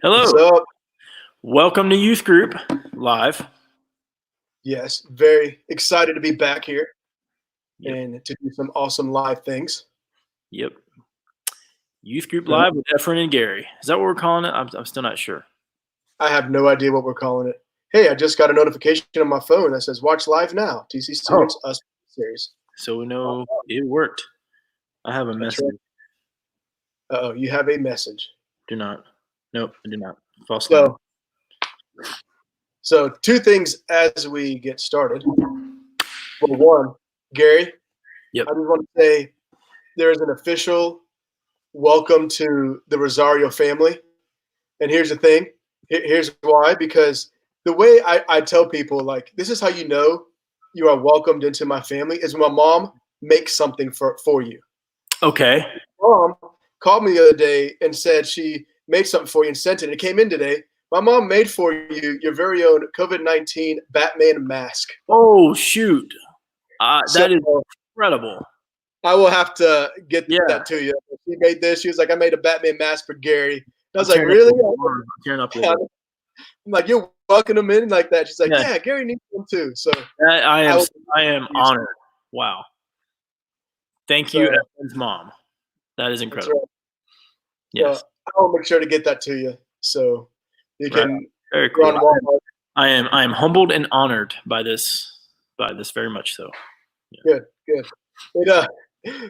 Hello. What's up? Welcome to Youth Group Live. Yes, very excited to be back here Yep. and to do some awesome live things. Yep. Youth Group So Live with Efren and Gary. Is that what we're calling it? I'm still not sure. I have no idea what we're calling it. Hey, I just got a notification on my phone that says "Watch live now." TC Oh, Students Us series. so we know it worked. I have a That's message. right. Oh, you have a message. Do not. Nope, I do not. False alarm. So, so two things as we get started. For one, Gary, Yep. I just want to say there is an official welcome to the Rosario family. And here's the thing. Here's why. Because the way I tell people, like, this is how you know you are welcomed into my family is when my mom makes something for you. Okay. Mom called me the other day and said she made something for you and sent it. It came in today. My mom made for you your very own COVID-19 Batman mask. Oh shoot. So That is incredible. I will have to get Yeah. that to you. She made this. She was like, I made a Batman mask for Gary. And I was I'm like, really? tearing up a little bit. I'm like, you're welcoming them in like that. She's like, Yeah. yeah, Gary needs one too. So I am honored. Wow. Thank you, So- Efren's mom. That is that's incredible. right. Yes. So I'll make sure to get that to you. So you Right. can Very go on cool. Walmart. I am humbled and honored by this very much so. Good.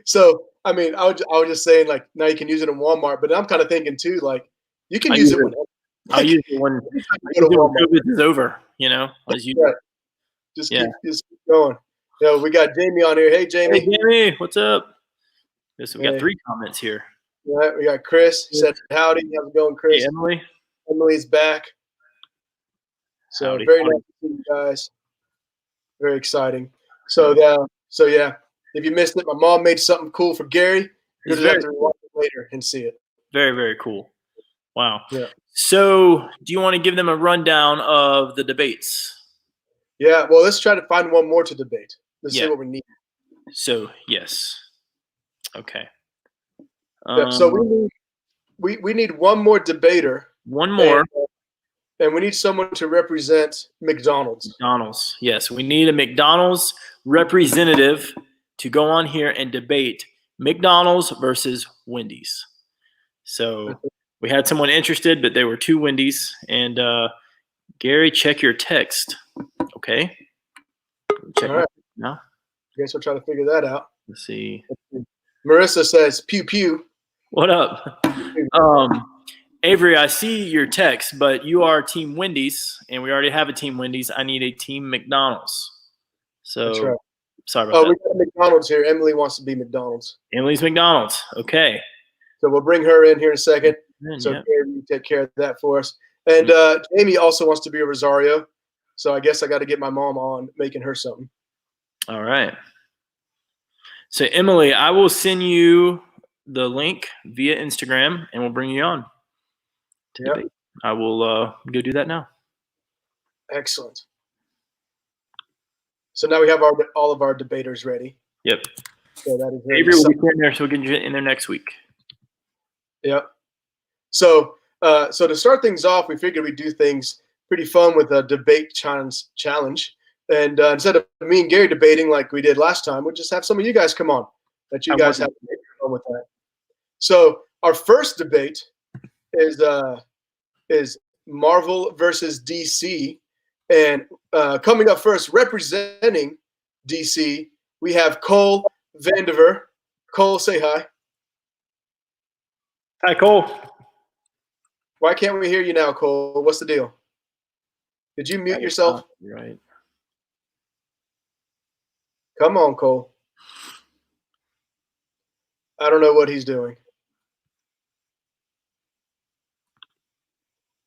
So I mean, I was just saying like now you can use it in Walmart, but I'm kind of thinking too like you can I use use it it- whenever. I'll use it when Go to Walmart. COVID is over, I'll just use it. Right. Just Yeah. just keep going. We got Jamie on here. Hey, Jamie. Hey Jamie, what's up? Yes, we got Hey. 3 comments here. All right, we got Chris. He said howdy. How's it going, Chris? Hey Emily. Emily's back. So Howdy. very nice to see you guys. Very exciting. So yeah, if you missed it, my mom made something cool for Gary. You'll It's just have very to watch it later and see it. very, very cool. Wow. Yeah. So do you want to give them a rundown of the debates? Yeah. Well, let's try to find one more to debate. Let's see Yeah. what we need. So yes. Okay. Yeah, so we need one more debater. One more. And we need someone to represent McDonald's. McDonald's. Yes, we need a McDonald's representative to go on here and debate McDonald's versus Wendy's. So we had someone interested, but there were 2 Wendy's. And Gary, check your text. Okay. Check All right. now. I guess we'll try to figure that out. Let's see. Marissa says, pew, pew. What up? Avery, I see your text, but you are Team Wendy's, and we already have a Team Wendy's. I need a Team McDonald's. So, That's right. Sorry about that. We got McDonald's here. Emily wants to be McDonald's. Emily's McDonald's. Okay. So we'll bring her in here in a second. So Yeah. Gary, you take care of that for us. And Jamie also wants to be a Rosario. So I guess I got to get my mom on making her something. All right. So Emily, I will send you the link via Instagram, and we'll bring you on to debate. I will go do that now. Excellent. So now we have all of our debaters ready. Yep. So that is Avery will be in there, so we'll get you in there next week. Yep. So to start things off, we figured we'd do things pretty fun with a debate challenge. And instead of me and Gary debating like we did last time, we'll just have some of you guys come on. That you guys have fun with that. So our first debate is Marvel versus DC. And coming up first, representing DC, we have Cole Vandiver. Cole, say hi. Hi, Cole. Why can't we hear you now, Cole? What's the deal? Did you mute yourself? Right. Come on, Cole. I don't know what he's doing.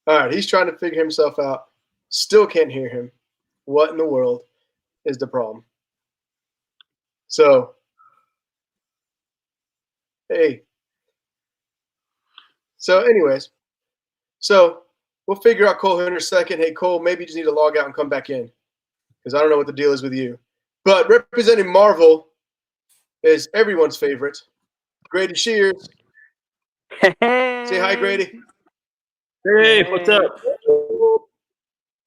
All right, he's trying to figure himself out. Still can't hear him. What in the world is the problem? So, hey. So, anyways, we'll figure out Cole here in a second. Hey, Cole, maybe you just need to log out and come back in because I don't know what the deal is with you. But representing Marvel is everyone's favorite, Grady Shears. Hey. Say hi, Grady. Hey, what's up?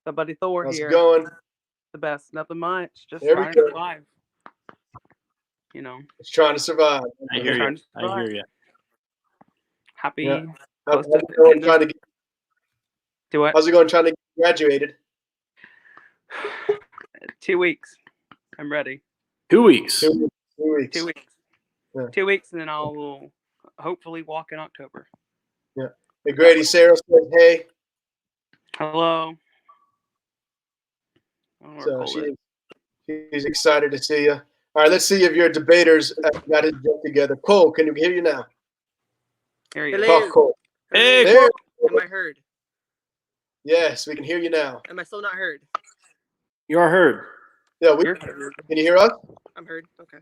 The buddy Thor How's here. it going? The best. Nothing much. Just There we trying to go. survive. You know. It's trying to survive. I hear Trying you. to I survive. hear you. Happy. Yeah. Close How's to it going independence. trying to get, Do what? how's it going trying to get graduated? 2 weeks. I'm ready. 2 weeks. 2 weeks. 2 weeks. Yeah. 2 weeks, and then I'll hopefully walk in October. Hey, Grady, Sarah says hey. Hello. I don't know where So Cole is. she's excited to see you. All right, let's see if your debaters got his joke together. Cole, can you hear you now? Here he Hello. is. Talk, Cole. Hey, There. Am I heard? Yes, we can hear you now. Am I still not heard? you are heard. Yeah, You're can you hear us? I'm heard. Okay.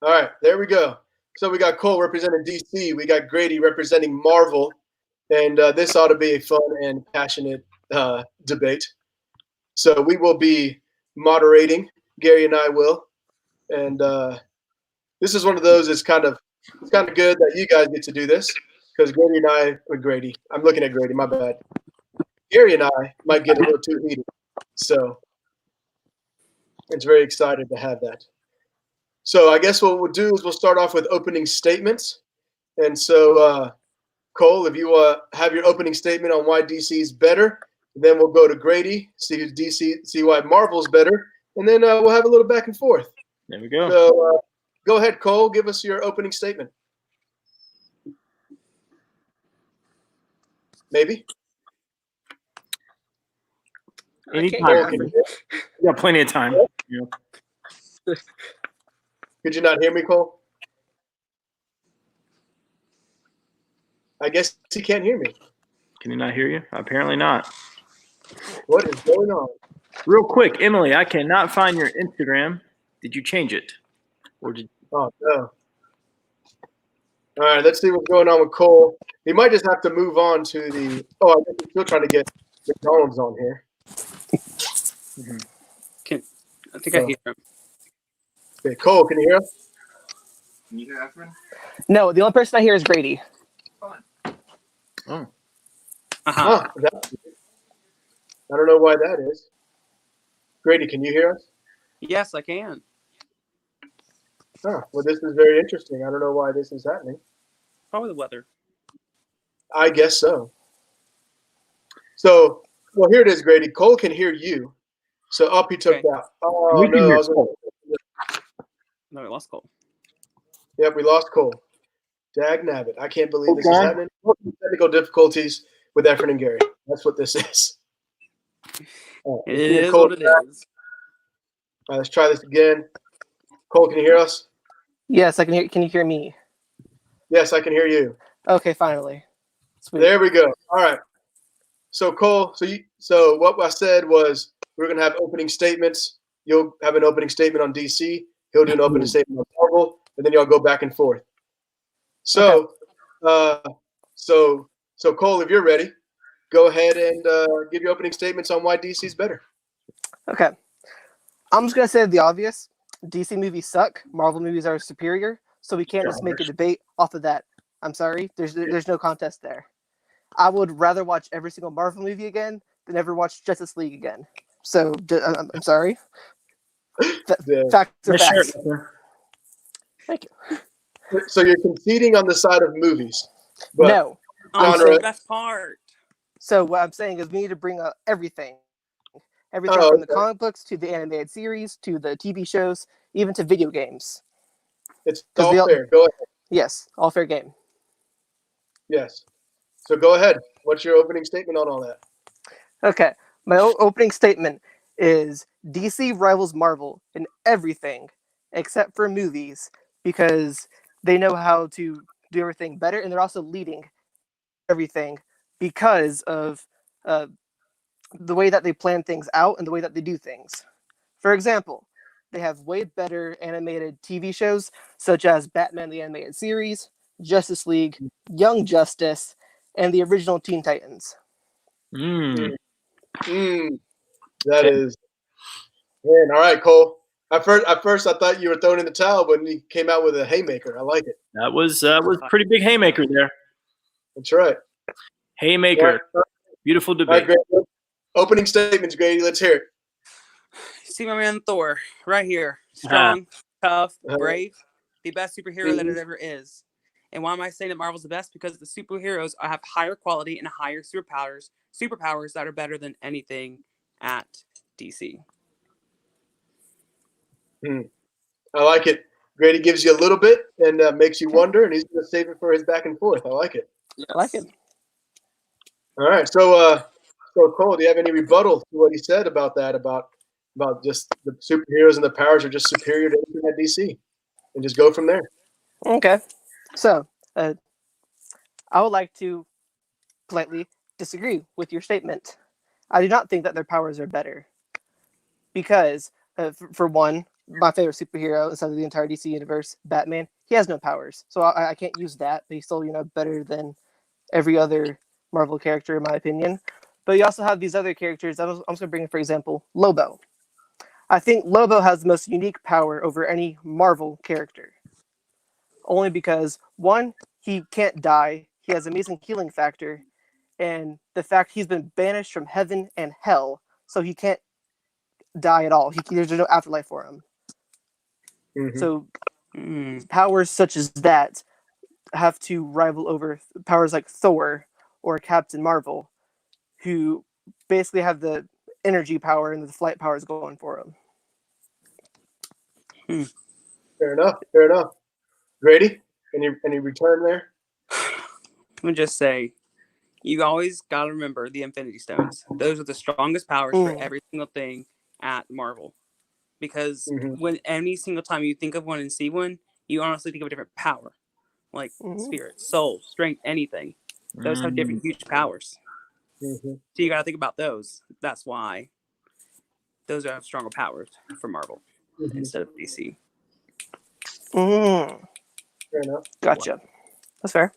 All right, there we go. So we got Cole representing DC. We got Grady representing Marvel. And this ought to be a fun and passionate debate. So we will be moderating. Gary and I will. And this is one of those it's kind of good that you guys get to do this because Grady. I'm looking at Grady, my bad. Gary and I might get a little too heated. So it's very excited to have that. So I guess what we'll do is we'll start off with opening statements. And so, Cole, if you have your opening statement on why DC is better, then we'll go to Grady, see why Marvel's better, and then we'll have a little back and forth. There we go. So go ahead, Cole. Give us your opening statement. Maybe. Anytime. I Cole, can't can hear. you, You got plenty of time. You know. could you not hear me, Cole? I guess he can't hear me. Can he not hear you? Apparently not. What is going on? Real quick, Emily, I cannot find your Instagram. Did you change it? Or did Oh, no. All right, let's see what's going on with Cole. He might just have to move on to the. Oh, I guess he's still trying to get McDonald's on here. I think I hear him. Okay, Cole, can you hear us? Can you hear Efren? No, the only person I hear is Grady. Oh. Uh-huh. I don't know why that is. Grady, can you hear us? Yes, I can. Huh. Well, this is very interesting. I don't know why this is happening. Probably the weather. I guess so. So, well, here it is, Grady. Cole can hear you. So up he took Okay. that. Oh, We can no. hear I was Cole. No, I lost Cole. Yep, we lost Cole. Dag nabbit. I can't believe this is Okay. happening. Technical difficulties with Efren and Gary. That's what this is. All right, It let's get is Cole what it back. is. All right, let's try this again. Cole, can you hear us? Yes, I can hear. Can you hear me? Yes, I can hear you. Okay, finally. Sweet. There we go. All right. So Cole, so what I said was we're gonna have opening statements. You'll have an opening statement on DC. He'll do an opening statement on Marvel, and then y'all go back and forth. So, so Cole, if you're ready, go ahead and give your opening statements on why DC's better. Okay. I'm just gonna say the obvious. DC movies suck. Marvel movies are superior. So we can't just make a debate off of that. I'm sorry. There's no contest there. I would rather watch every single Marvel movie again than ever watch Justice League again. So I'm sorry. Yeah. Facts are Nice shirt, facts. Efren. Thank you. So you're conceding on the side of movies. But No. Oh, Genre- the best part. So what I'm saying is we need to bring up everything. Everything Oh, from the okay. comic books to the animated series to the TV shows, even to video games. It's 'Cause all we all- fair. Go ahead. Yes, all fair game. Yes. So go ahead. What's your opening statement on all that? Okay, my opening statement is DC rivals Marvel in everything except for movies because they know how to do everything better, and they're also leading everything because of the way that they plan things out and the way that they do things. For example, they have way better animated TV shows such as Batman the Animated Series, Justice League, Young Justice, and the original Teen Titans. Mm. That is, man. All right, Cole. At first, I thought you were throwing in the towel, but you came out with a haymaker. I like it. That was pretty big haymaker there. That's right. Haymaker. Beautiful All right, debate. Grady. Opening statements, Grady. Let's hear it. See my man Thor right here. Strong, tough, Uh-huh. brave, the best superhero that Mhm. it ever is. And why am I saying that Marvel's the best? Because the superheroes have higher quality and higher superpowers that are better than anything at DC. I like it. Grady gives you a little bit and makes you wonder, and he's going to save it for his back and forth. I like it. I like it. All right. So Cole, do you have any rebuttal to what he said about that? About just the superheroes and the powers are just superior to anything at DC, and just go from there. Okay. So, I would like to politely disagree with your statement. I do not think that their powers are better. Because, for one, my favorite superhero inside of the entire DC universe, Batman, he has no powers. So I can't use that, but he's still, better than every other Marvel character, in my opinion. But you also have these other characters. I'm just going to bring in, for example, Lobo. I think Lobo has the most unique power over any Marvel character. Only because, one, he can't die. He has amazing healing factor. And the fact he's been banished from heaven and hell, so he can't die at all. There's no afterlife for him. Mhm. So powers such as that have to rival over powers like Thor or Captain Marvel, who basically have the energy power and the flight powers going for them. Fair enough. Fair enough. Grady, any return there? Let me just say, you always got to remember the Infinity Stones. Those are the strongest powers for every single thing at Marvel. Because when any single time you think of one and see one, you honestly think of a different power. Like spirit, soul, strength, anything. Those have different huge powers. So you got to think about those. That's why those have stronger powers for Marvel instead of DC. Fair enough. Gotcha. That's fair.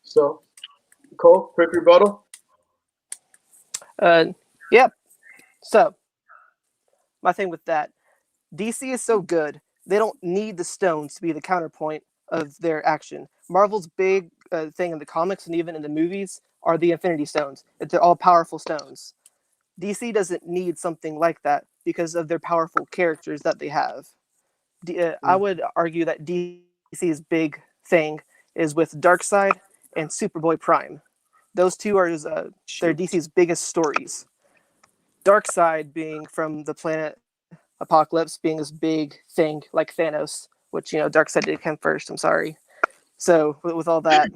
So, Cole, quick rebuttal. Yep. So, my thing with that, DC is so good, they don't need the stones to be the counterpoint of their action. Marvel's big thing in the comics and even in the movies are the Infinity Stones. They're all powerful stones. DC doesn't need something like that because of their powerful characters that they have. I would argue that DC's big thing is with Darkseid and Superboy Prime. Those two are they're DC's biggest stories. Darkseid being from the planet Apocalypse, being this big thing like Thanos, which Darkseid did come first. I'm sorry. So with all that,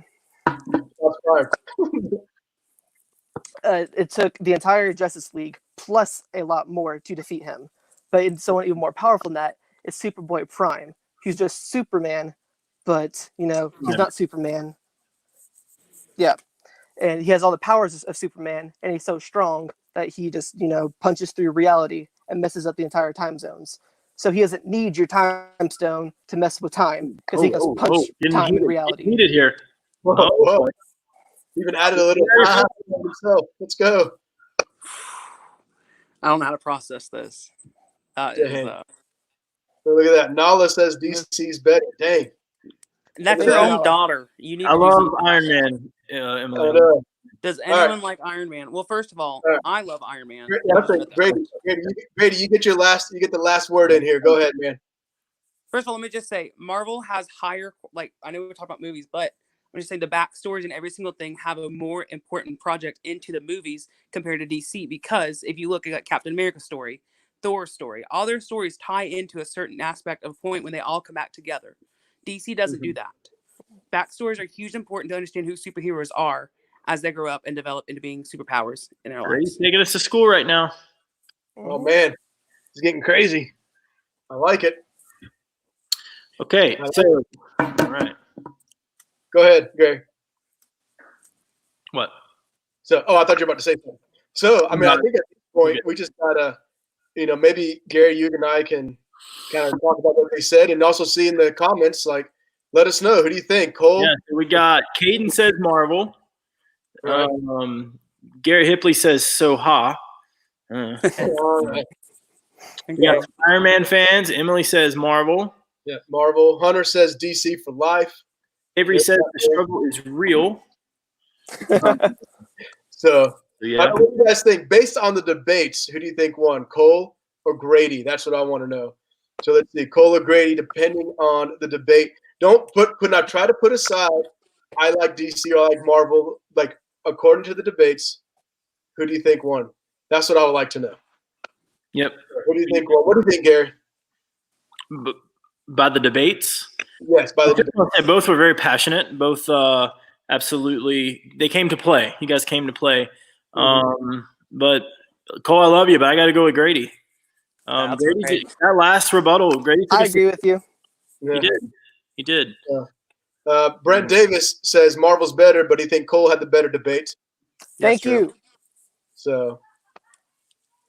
it took the entire Justice League plus a lot more to defeat him. But someone even more powerful than that is Superboy Prime, who's just Superman, but he's not Superman. Yeah, and he has all the powers of Superman, and he's so strong that he just punches through reality and messes up the entire time zones. So he doesn't need your time stone to mess with time because he can punch time in reality. Heated here. Whoa. Even added a little himself. Let's go. I don't know how to process this. Look at that. Nala says DC's better. Dang. That's your own daughter. You need. I love Iron Man. Emily. Does anyone like Iron Man? Well, first of all, I love Iron Man. Grady, you get the last word in here. Go ahead, man. First of all, let me just say, Marvel has higher. I know we talk about movies, but I'm just saying the backstories and every single thing have a more important project into the movies compared to DC. Because if you look at Captain America's story, Thor's story, all their stories tie into a certain aspect of a point when they all come back together. DC doesn't do that. Backstories are hugely important to understand who superheroes are as they grow up and develop into being superpowers in their lives. He's taking us to school right now. Oh man, it's getting crazy. I like it. Okay, so all right. Go ahead, Gary. What? So, I thought you were about to say something. So, I mean, I think at this point we just gotta, maybe Gary, you and I can kind of talk about what they said, and also see in the comments, like, let us know. Who do you think, Cole? Yeah, so we got Caden says Marvel. Right. Gary Hipley says Soha. Right. We got some Iron Man fans. Emily says Marvel. Yeah, Marvel. Hunter says DC for life. Avery says the struggle is real. So, Yeah. what do you guys think? Based on the debates, who do you think won, Cole or Grady? That's what I want to know. So let's see, Cole or Grady, depending on the debate. Don't not try to put aside. I like DC or I like Marvel. Like according to the debates, who do you think won? That's what I would like to know. Yep. Who do you think won? What do you think, Gary? By the debates? Yes, by the debate. Both were very passionate. Both absolutely. They came to play. You guys came to play. But Cole, I love you, but I got to go with Grady. Grady, that last rebuttal, Grady. I agree with you. Yeah. He did. Brent Davis says Marvel's better, but he think Cole had the better debate. Thank you. So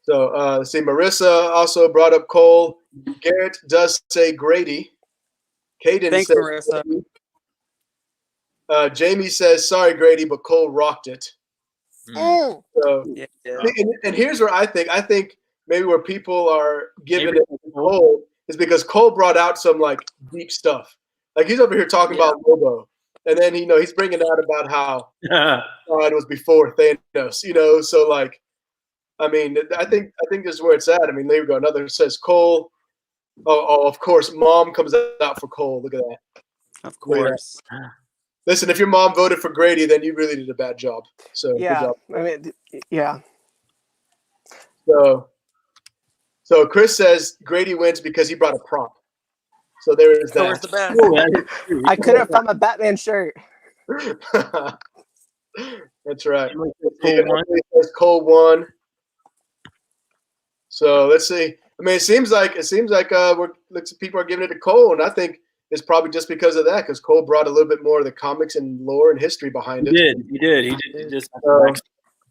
let's see. Marissa also brought up Cole. Garrett does say Grady. Caden Thanks, says Marissa. Grady. Jamie says sorry, Grady, but Cole rocked it. Mm. So, Yeah. and here's where I think maybe where people are giving it to Cole is because Cole brought out some like deep stuff. Like he's over here talking about Lobo, and then he's bringing out about how it was before Thanos. So like, I mean, I think this is where it's at. I mean, there we go. Another says Cole. Oh, of course, mom comes out for Cole. Look at that. Of course. Listen, if your mom voted for Grady, then you really did a bad job. So good Yeah, job. I mean, yeah. So Chris says Grady wins because he brought a prop. So there is Thor's that. the best. I couldn't find my Batman shirt. That's right. Cole won. Cole won. So let's see. I mean, it seems like people are giving it to Cole, and I think it's probably just because of that, because Cole brought a little bit more of the comics and lore and history behind it. He did. He just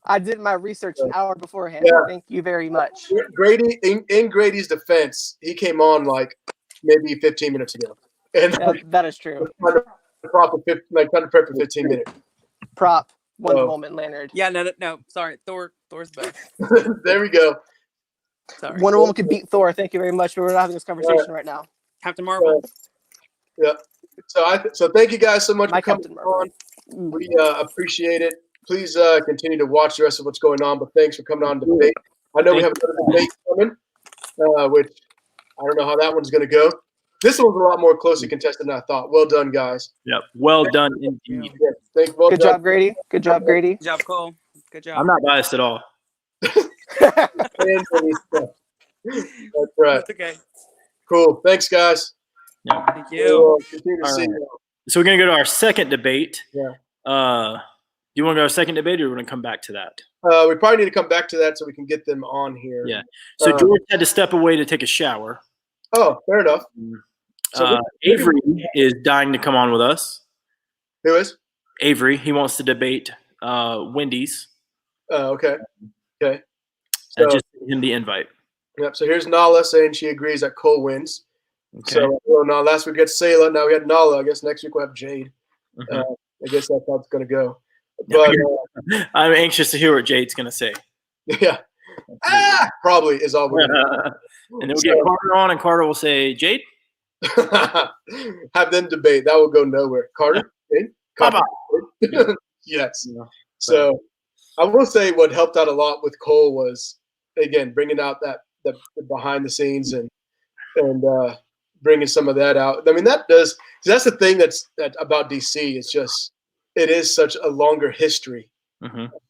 I did my research an hour beforehand. Yeah. Thank you very much. Grady, in Grady's defense, he came on like maybe 15 minutes ago, and That is true. trying to prep for 15 minutes. Prop Wonder Woman Leonard. Yeah, no. Sorry, Thor's the best. There we go. Sorry. Wonder Woman could beat Thor. Thank you very much. We're not having this conversation right now. Captain Marvel. Yeah. So thank you guys so much My for coming Captain Marvel. on. We appreciate it. Please continue to watch the rest of what's going on. But thanks for coming on to debate. I know we have another debate coming, which I don't know how that one's going to go. This one's a lot more closely contested than I thought. Well done, guys. Yep. Well done indeed. Yeah, Good job, Grady. Good job, Grady. Good job, Cole. Good job. I'm not biased at all. That's right. That's okay. Cool. Thanks, guys. Thank you. Continue to All see right. you. So we're gonna go to our second debate. Yeah. Do you want to go to our second debate, or do we want to come back to that? We probably need to come back to that so we can get them on here. Yeah. So George had to step away to take a shower. Oh, fair enough. Avery is dying to come on with us. Who is? Avery. He wants to debate Wendy's. Okay. I So, just sent him the invite. yep. So here's Nala saying she agrees that Cole wins. Okay. So now last week we had Sayla. Now we had Nala. I guess next week we'll have Jade. Mhm. I guess that's how it's going to go. But I'm anxious to hear what Jade's going to say. yeah, probably is all we're going And then we'll get Carter on, and Carter will say, Jade? to have them debate. That will go nowhere. Carter? Jade? Papa. Yes. Yeah. So I will say what helped out a lot with Cole was, again, bringing out the behind the scenes and bringing some of that out. I mean, that's the thing that's about DC. It's just it is such a longer history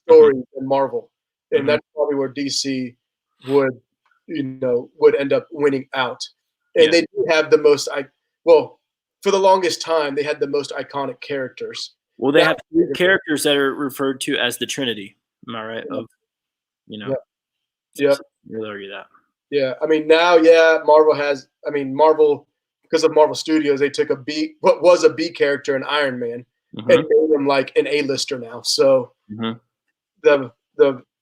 story than Marvel, and that's probably where DC would end up winning out. And they do have the most for the longest time they had the most iconic characters. Well, they have three characters that are referred to as the Trinity. Am I right? Yeah. You'll argue that. Yeah. I mean, now, Marvel, because of Marvel Studios, they took what was a B character in Iron Man and made him like an A-lister now. So the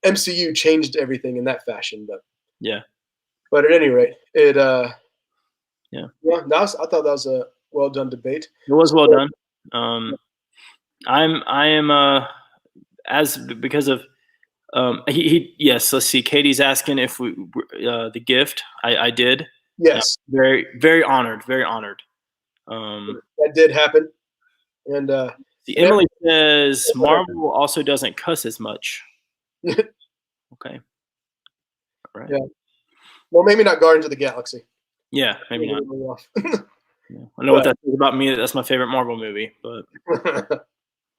MCU changed everything in that fashion. But at any rate, I thought that was a well done debate. It was well done. I am because of yes. Let's see. Katie's asking if we the gift. I did. Yes. Very very honored. Very honored. That did happen, and See, Emily says Marvel also doesn't cuss as much. Okay. All right. Yeah. Well, maybe not Guardians of the Galaxy. Yeah, maybe not. not. Yeah. I know what that says about me. That's my favorite Marvel movie, but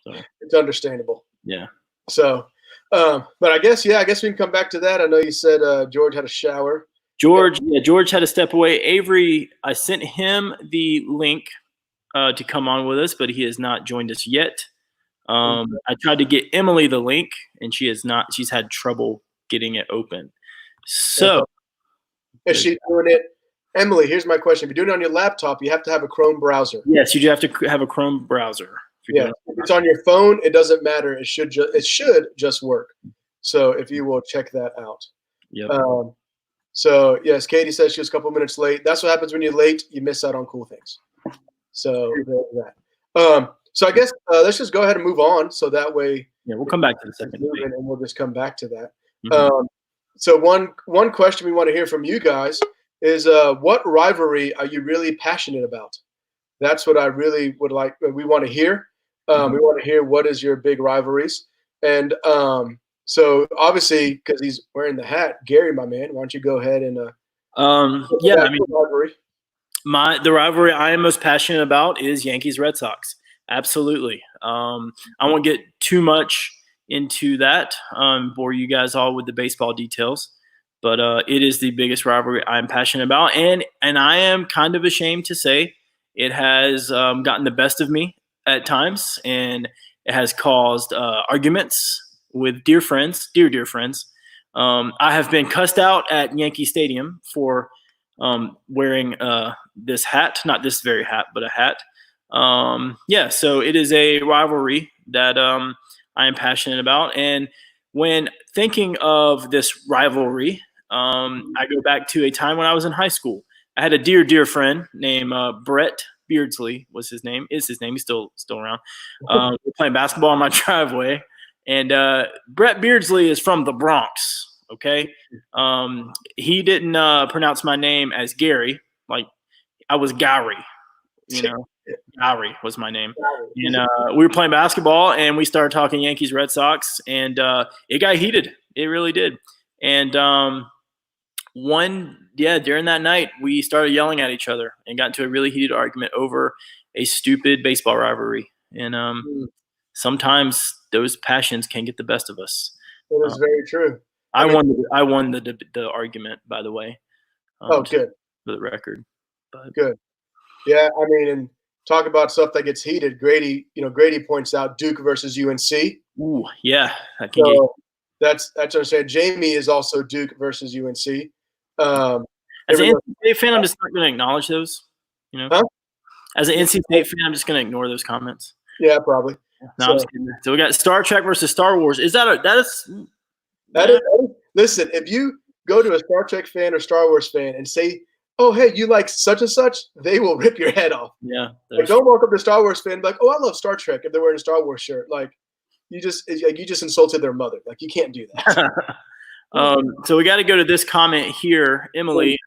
so. It's understandable. Yeah. So, but I guess we can come back to that. I know you said George had a shower. George had to step away. Avery, I sent him the link to come on with us, but he has not joined us yet. I tried to get Emily the link, and she has not. She's had trouble getting it open. So, is she doing it? Emily, here's my question: if you're doing it on your laptop, you have to have a Chrome browser. Yes, you do have to have a Chrome browser. Yeah, if it's on your phone, it doesn't matter. It should just work. So if you will check that out. Yep. So yes, Katie says she was a couple minutes late. That's what happens when you're late. You miss out on cool things. So there's that. So I guess let's just go ahead and move on. So that way, yeah, we'll come back to the second debate. And we'll just come back to that. Mm-hmm. So one question we want to hear from you guys is what rivalry are you really passionate about? That's what I really would like. We want to hear. We want to hear what is your big rivalries. And so obviously, because he's wearing the hat, Gary, my man, why don't you go ahead and yeah, I mean, rivalry. The rivalry I am most passionate about is Yankees Red Sox. Absolutely. I won't get too much into that, bore you guys all with the baseball details, but it is the biggest rivalry I'm passionate about, and I am kind of ashamed to say it has gotten the best of me at times, and it has caused arguments with dear friends. I have been cussed out at Yankee Stadium for wearing this hat, not this very hat, but a hat. So it is a rivalry that I am passionate about. And when thinking of this rivalry, I go back to a time when I was in high school. I had a dear friend named Brett Beardsley is his name. He's still around. We're playing basketball on my driveway, and Brett Beardsley is from the Bronx. Okay, he didn't pronounce my name as Gary, like I was Gary. Gary was my name, and we were playing basketball, and we started talking Yankees Red Sox, and it got heated. It really did, and during that night, we started yelling at each other and got into a really heated argument over a stupid baseball rivalry. And sometimes those passions can get the best of us. That is very true. I won the argument, by the way. Good. For the record. But, good. Yeah, I mean, and talk about stuff that gets heated. Grady points out Duke versus UNC. Ooh, yeah. That's what I'm saying. Jamie is also Duke versus UNC. As an NC State fan, I'm just not going to acknowledge those. As an NC State fan, I'm just going to ignore those comments. Yeah, probably. No, I'm just kidding. So we got Star Trek versus Star Wars. Is that is? Listen, if you go to a Star Trek fan or Star Wars fan and say, "Oh, hey, you like such and such," they will rip your head off. Yeah. Like, don't walk up to a Star Wars fan and be like, "Oh, I love Star Trek," if they're wearing a Star Wars shirt. Like, you just insulted their mother. Like, you can't do that. So we got to go to this comment here, Emily.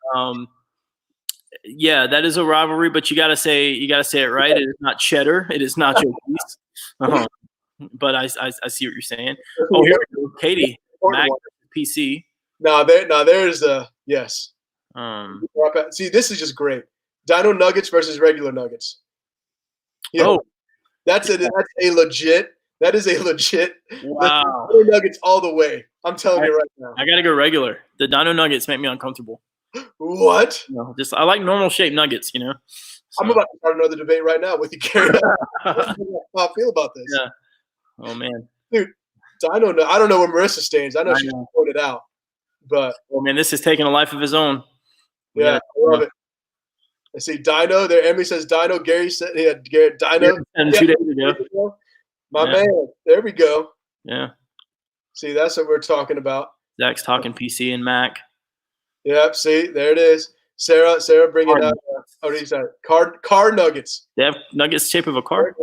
Yeah, that is a rivalry, but you got to say it right. It is not cheddar. It is not your piece. But I see what you're saying. Oh, here we go, Katie. Mac PC. There's yes. See, this is just great. Dino Nuggets versus regular Nuggets. That's a legit. That is a legit. Wow. Dino Nuggets all the way. I'm telling you right now. I gotta go regular. The Dino Nuggets make me uncomfortable. What? I like normal shaped nuggets. So. I'm about to start another debate right now with you, Gary. How I feel about this. Yeah. Oh man. Dude, I don't know where Marissa stands. I know she pointed out, but man, this is taking a life of his own. Yeah, I love it. I see Dino there. Emily says Dino. Gary said Dino. And 2 days ago. My man. There we go. Yeah. See, that's what we're talking about. Zach's talking PC and Mac. Yep. See, there it is. Sarah, bring it up. Oh, he's that car nuggets. They have nuggets shape of a car.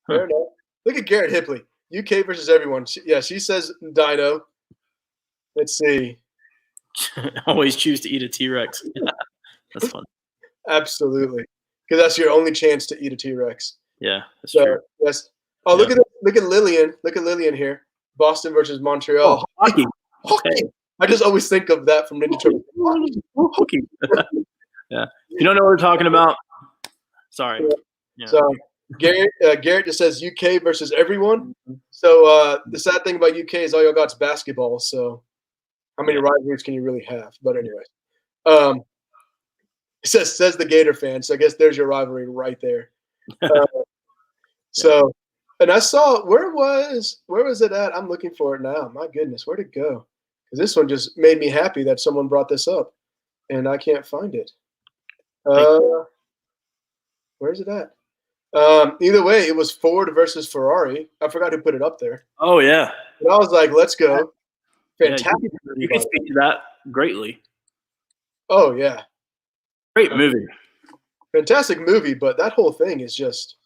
Fair enough. Look at Garrett Hipley. UK versus everyone. She says Dino. Let's see. Always choose to eat a T-Rex. That's fun. Absolutely, because that's your only chance to eat a T-Rex. Yeah, that's So true. yes. Oh, Yeah. look at Lillian. Look at Lillian here. Boston versus Montreal. Oh, hockey. Hockey. Hey. I just always think of that from Ninja Turtles. Hockey. Yeah. If you don't know what we're talking about, sorry. Yeah. So Garrett just says UK versus everyone. So the sad thing about UK is all y'all got's basketball. So how many rivalries can you really have? But anyways, it says the Gator fan. So I guess there's your rivalry right there. So, and I saw where was it at? I'm looking for it now. My goodness, where'd it go? Because this one just made me happy that someone brought this up, and I can't find it. Where's it at? Either way, it was Ford versus Ferrari. I forgot who put it up there. Oh yeah. But I was like, let's go. Fantastic. Yeah, you can speak to that greatly. Oh yeah. Great movie. Fantastic movie, but that whole thing is just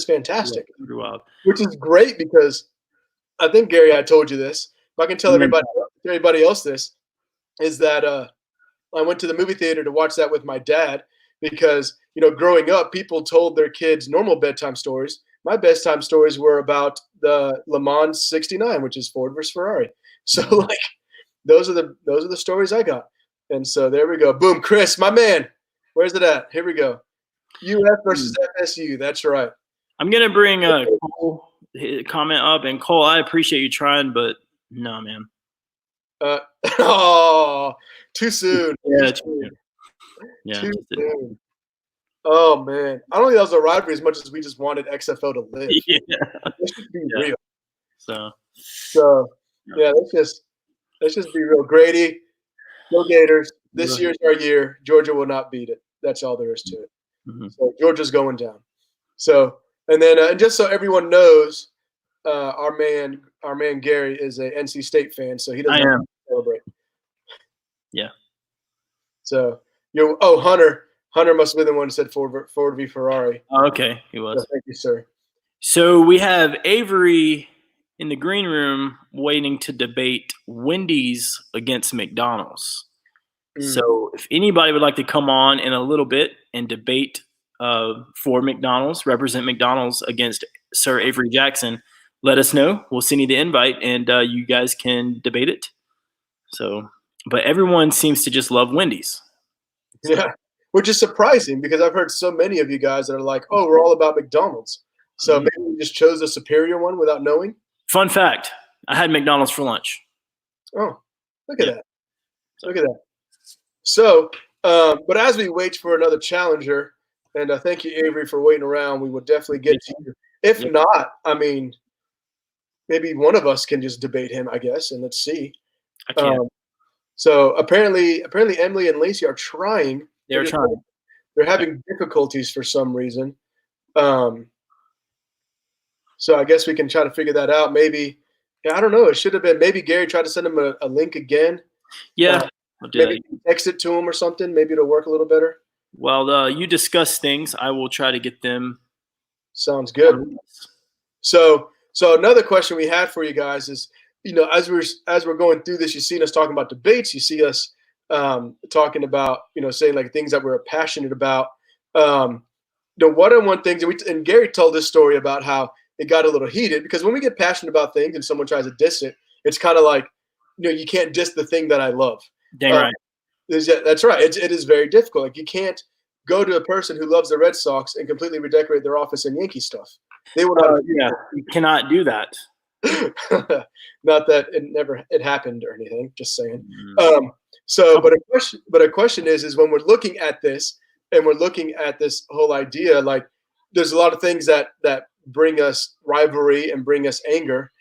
fantastic. Yeah, wild. Which is great because I think, Gary, I told you this. If I can tell everybody else this, is that I went to the movie theater to watch that with my dad because, growing up, people told their kids normal bedtime stories. My bedtime stories were about the Le Mans 69, which is Ford versus Ferrari. So like those are the stories I got. And so there we go. Boom, Chris, my man. Where's it at? Here we go. UF versus FSU. That's right. I'm gonna bring Cole comment up, and Cole, I appreciate you trying, but no, man. Too soon. Yeah, too soon. Yeah. Too soon. Oh man, I don't think that was a rivalry as much as we just wanted XFL to live. Yeah. Let's just be real. So yeah, let's just be real. Grady, go Gators. This year's our year. Georgia will not beat it. That's all there is to it. Mm-hmm. So Georgia's going down. So and then and just so everyone knows, our man Gary is a NC State fan, so he doesn't have to celebrate. Yeah. So Hunter must have been the one who said Ford v Ferrari. Oh, okay, he was. So thank you, sir. So we have Avery in the green room waiting to debate Wendy's against McDonald's. So if anybody would like to come on in a little bit and debate for McDonald's, represent McDonald's against Sir Avery Jackson, let us know. We'll send you the invite, and you guys can debate it. So, but everyone seems to just love Wendy's. Yeah, which is surprising because I've heard so many of you guys that are like, "Oh, we're all about McDonald's." So maybe we just chose the superior one without knowing. Fun fact: I had McDonald's for lunch. Oh, look at that! Look at that. So, but as we wait for another challenger, and thank you, Avery, for waiting around, we will definitely get to you. If not, I mean, maybe one of us can just debate him, I guess, and let's see. I can't. So apparently, Emily and Lacey are trying. They're trying. They're having difficulties for some reason. So I guess we can try to figure that out. Maybe, I don't know. It should have been maybe Gary tried to send him a link again. Yeah. Maybe text it to him or something. Maybe it'll work a little better. Well, you discuss things. I will try to get them. Sounds good. So another question we had for you guys is, as we're going through this, you've seen us talking about debates. You see us talking about, saying like things that we're passionate about. The one-on-one things, and Gary told this story about how it got a little heated because when we get passionate about things and someone tries to diss it, it's kind of like, you can't diss the thing that I love. Dang right. That's right. It is very difficult. Like you can't go to a person who loves the Red Sox and completely redecorate their office in Yankee stuff. They will not. You cannot do that. Not that it happened or anything. Just saying. But a question is when we're looking at this and we're looking at this whole idea, like there's a lot of things that bring us rivalry and bring us anger.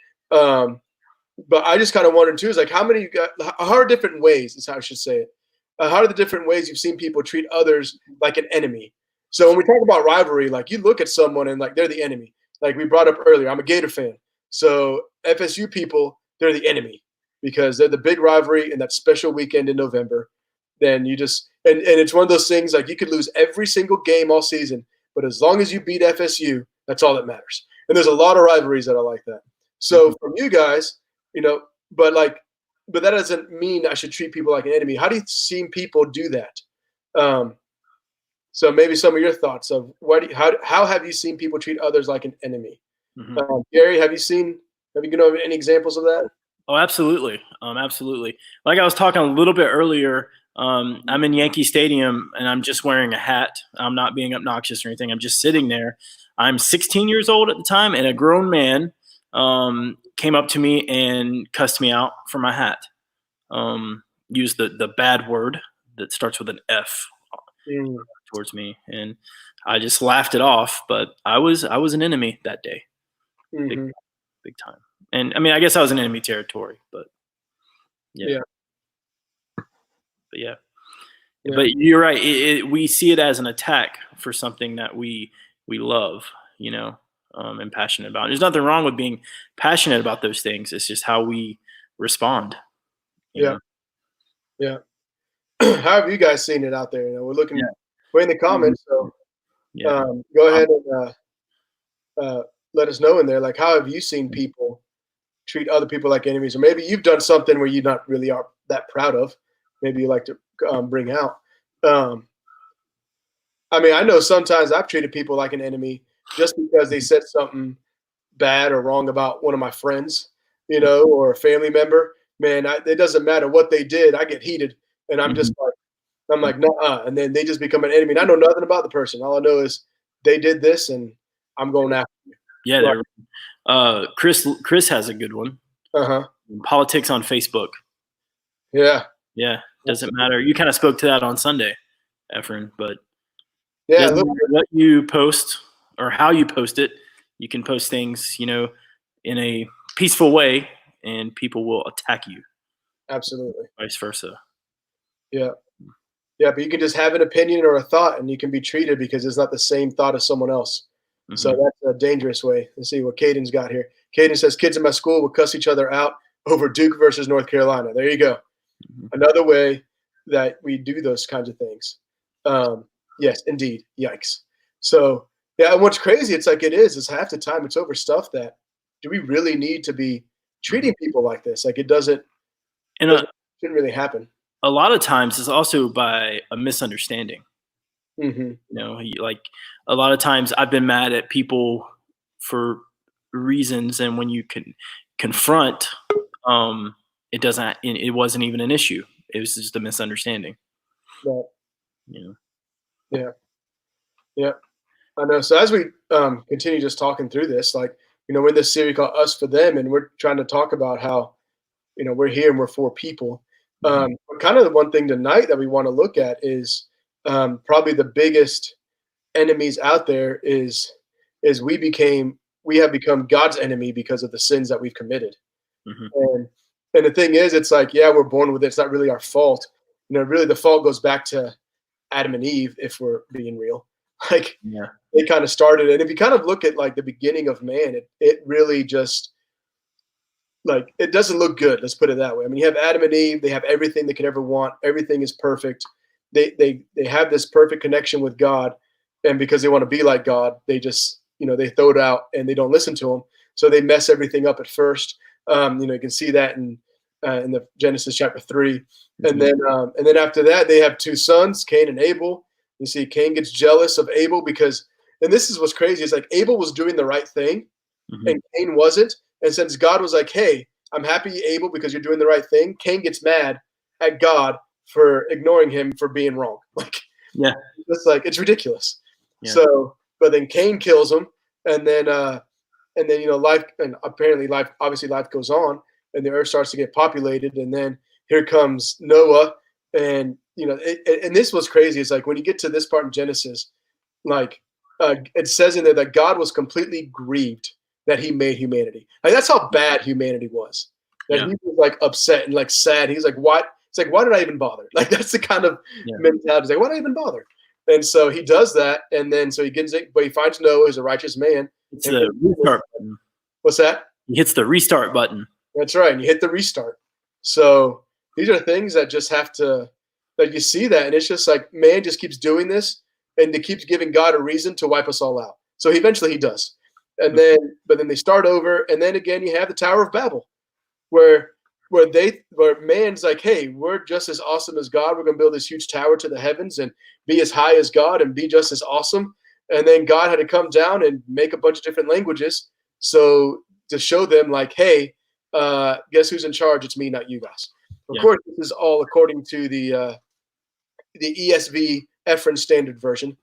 But I just kind of wondered too, is like how are different ways, is how I should say it. How are the different ways you've seen people treat others like an enemy? So when we talk about rivalry, like you look at someone and like they're the enemy. Like we brought up earlier, I'm a Gator fan. So FSU people, they're the enemy because they're the big rivalry in that special weekend in November. Then you just and it's one of those things like you could lose every single game all season, but as long as you beat FSU, that's all that matters. And there's a lot of rivalries that are like that. So from you guys, but that doesn't mean I should treat people like an enemy. How do you see people do that? So maybe some of your thoughts of how have you seen people treat others like an enemy? Mhm. Gary, have you know any examples of that? Oh, absolutely. Absolutely. Like I was talking a little bit earlier, I'm in Yankee Stadium and I'm just wearing a hat. I'm not being obnoxious or anything. I'm just sitting there. I'm 16 years old at the time, and a grown man came up to me and cussed me out for my hat. Used the bad word that starts with an F Mm, towards me, and I just laughed it off. But I was an enemy that day, big mhm. big time. And I mean, I guess I was in enemy territory, but yeah. Yeah. But yeah. Yeah. But you're right. We see it as an attack for something that we love, and passionate about. There's nothing wrong with being passionate about those things. It's just how we respond. You Yeah. know? Yeah. How have you guys seen it out there? We're in the comments, so Yeah. go ahead and let us know in there. Like, how have you seen people treat other people like enemies, or maybe you've done something where you not really are that proud of. Maybe you like to bring out. I mean, I know sometimes I've treated people like an enemy just because they said something bad or wrong about one of my friends, or a family member. Man, it doesn't matter what they did. I get heated, and I'm just like, nah, and then they just become an enemy. And I know nothing about the person. All I know is they did this, and I'm going after you. Yeah. Right. Chris has a good one. Uh-huh. Politics on Facebook. Yeah. Yeah. Doesn't matter. You kind of spoke to that on Sunday, Efren, but yeah, doesn't matter what you post or how you post it. You can post things, in a peaceful way, and people will attack you. Absolutely. Vice versa. Yeah. Yeah, but you can just have an opinion or a thought, and you can be treated because it's not the same thought as someone else. Mm-hmm. So that's a dangerous way. Let's see what Caden's got here. Caden says, kids in my school will cuss each other out over Duke versus North Carolina. There you go. Mm-hmm. Another way that we do those kinds of things. Yes, indeed. Yikes. So, yeah, and what's crazy, it's like is half the time it's over stuff that do we really need to be treating people like this? Like it shouldn't really happen. A lot of times it's also by a misunderstanding. Mm-hmm. Like a lot of times I've been mad at people for reasons, and when you can confront, it wasn't even an issue. It was just a misunderstanding. Right. Yeah. Yeah. I know. So as we continue just talking through this, like, we're in this series called Us for Them, and we're trying to talk about how, we're here and we're for people. But kind of the one thing tonight that we want to look at is probably the biggest enemies out there is we have become God's enemy because of the sins that we've committed. Mm-hmm. And the thing is, it's like, yeah, we're born with it. It's not really our fault. Really the fault goes back to Adam and Eve, if we're being real. Like, yeah. They kind of started it. And if you kind of look at like the beginning of man, it really just like, it doesn't look good. Let's put it that way. I mean, you have Adam and Eve, they have everything they could ever want. Everything is perfect. They have this perfect connection with God. And because they want to be like God, they just, they throw it out and they don't listen to him. So they mess everything up at first. You can see that in the Genesis chapter 3. Mm-hmm. And then after that, they have two sons, Cain and Abel. You see Cain gets jealous of Abel and this is what's crazy. It's like Abel was doing the right thing, mm-hmm. and Cain wasn't. And since God was like, hey, I'm happy, Abel, because you're doing the right thing, Cain gets mad at God for ignoring him for being wrong. Like, yeah, it's ridiculous. Yeah. So, but then Cain kills him, and then life, and apparently life goes on, and the earth starts to get populated, and then here comes Noah, and and this was crazy. It's like when you get to this part in Genesis, like it says in there that God was completely grieved that he made humanity. Like that's how bad humanity was. That he was like upset and like sad. He's like, what? It's like, why did I even bother? Like that's the kind of mentality. He's like, why did I even bother? And so he does that, and then so he gets it, but he finds Noah as a righteous man. It's the restart button. What's that? He hits the restart button. That's right. And you hit the restart. So these are things that just have to, that you see that, and it's just like, man just keeps doing this, and it keeps giving God a reason to wipe us all out. So eventually he does. And then, but then they start over, and then again you have the Tower of Babel, where where man's like, hey, we're just as awesome as God. We're gonna build this huge tower to the heavens and be as high as God and be just as awesome. And then God had to come down and make a bunch of different languages. So to show them like, hey, guess who's in charge? It's me, not you guys. Of course, this is all according to the ESV Ephraim Standard Version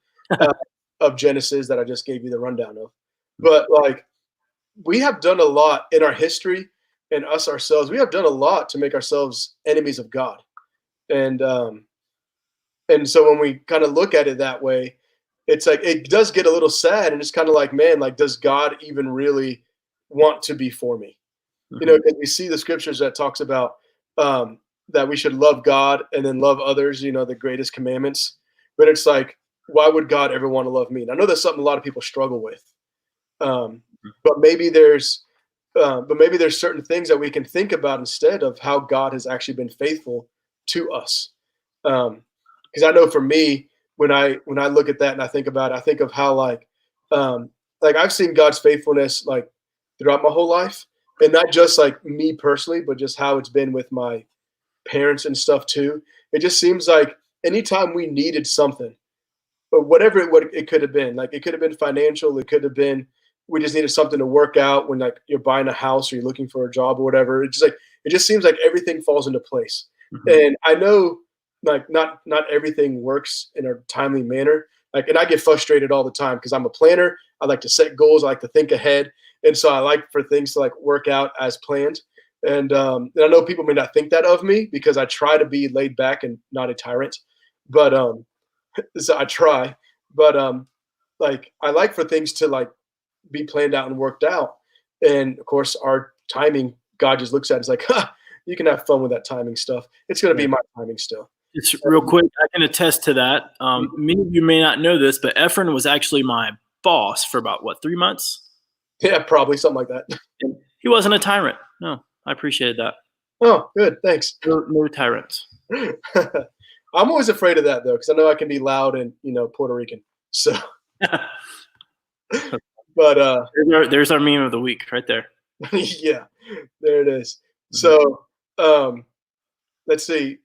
of Genesis that I just gave you the rundown of. But like, we have done a lot in our history, and us ourselves. We have done a lot to make ourselves enemies of God, and so when we kind of look at it that way, it's like it does get a little sad, and it's kind of like, man, like, does God even really want to be for me? You know, because we see the scriptures that talks about that we should love God and then love others, you know, the greatest commandments. But it's like, why would God ever want to love me? And I know that's something a lot of people struggle with. But maybe there's certain things that we can think about instead of how God has actually been faithful to us. Because I know for me, when I look at that and I think about it, I think of how like I've seen God's faithfulness like throughout my whole life. And not just like me personally, but just how it's been with my parents and stuff too. It just seems like anytime we needed something, or whatever it could have been, like it could have been financial, it could have been we just needed something to work out when like you're buying a house or you're looking for a job or whatever. It's just like it just seems like everything falls into place. And I know like not everything works in a timely manner. Like, and I get frustrated all the time because I'm a planner. I like to set goals. I like to think ahead. And so I like for things to like work out as planned. And I know people may not think that of me because I try to be laid back and not a tyrant, but so I try, but like I like for things to like be planned out and worked out. And of course our timing, God just looks at it, it's like, you can have fun with that timing stuff. It's going to be my timing still. It's real quick. I can attest to that. Many of you may not know this, but Ephraim was actually my boss for about 3 months. Yeah, probably something like that. He wasn't a tyrant. No, I appreciated that. Oh, good. Thanks. No tyrants. I'm always afraid of that though, because I know I can be loud and, you know, Puerto Rican. So, but there's our meme of the week right there. Yeah, there it is. So, let's see.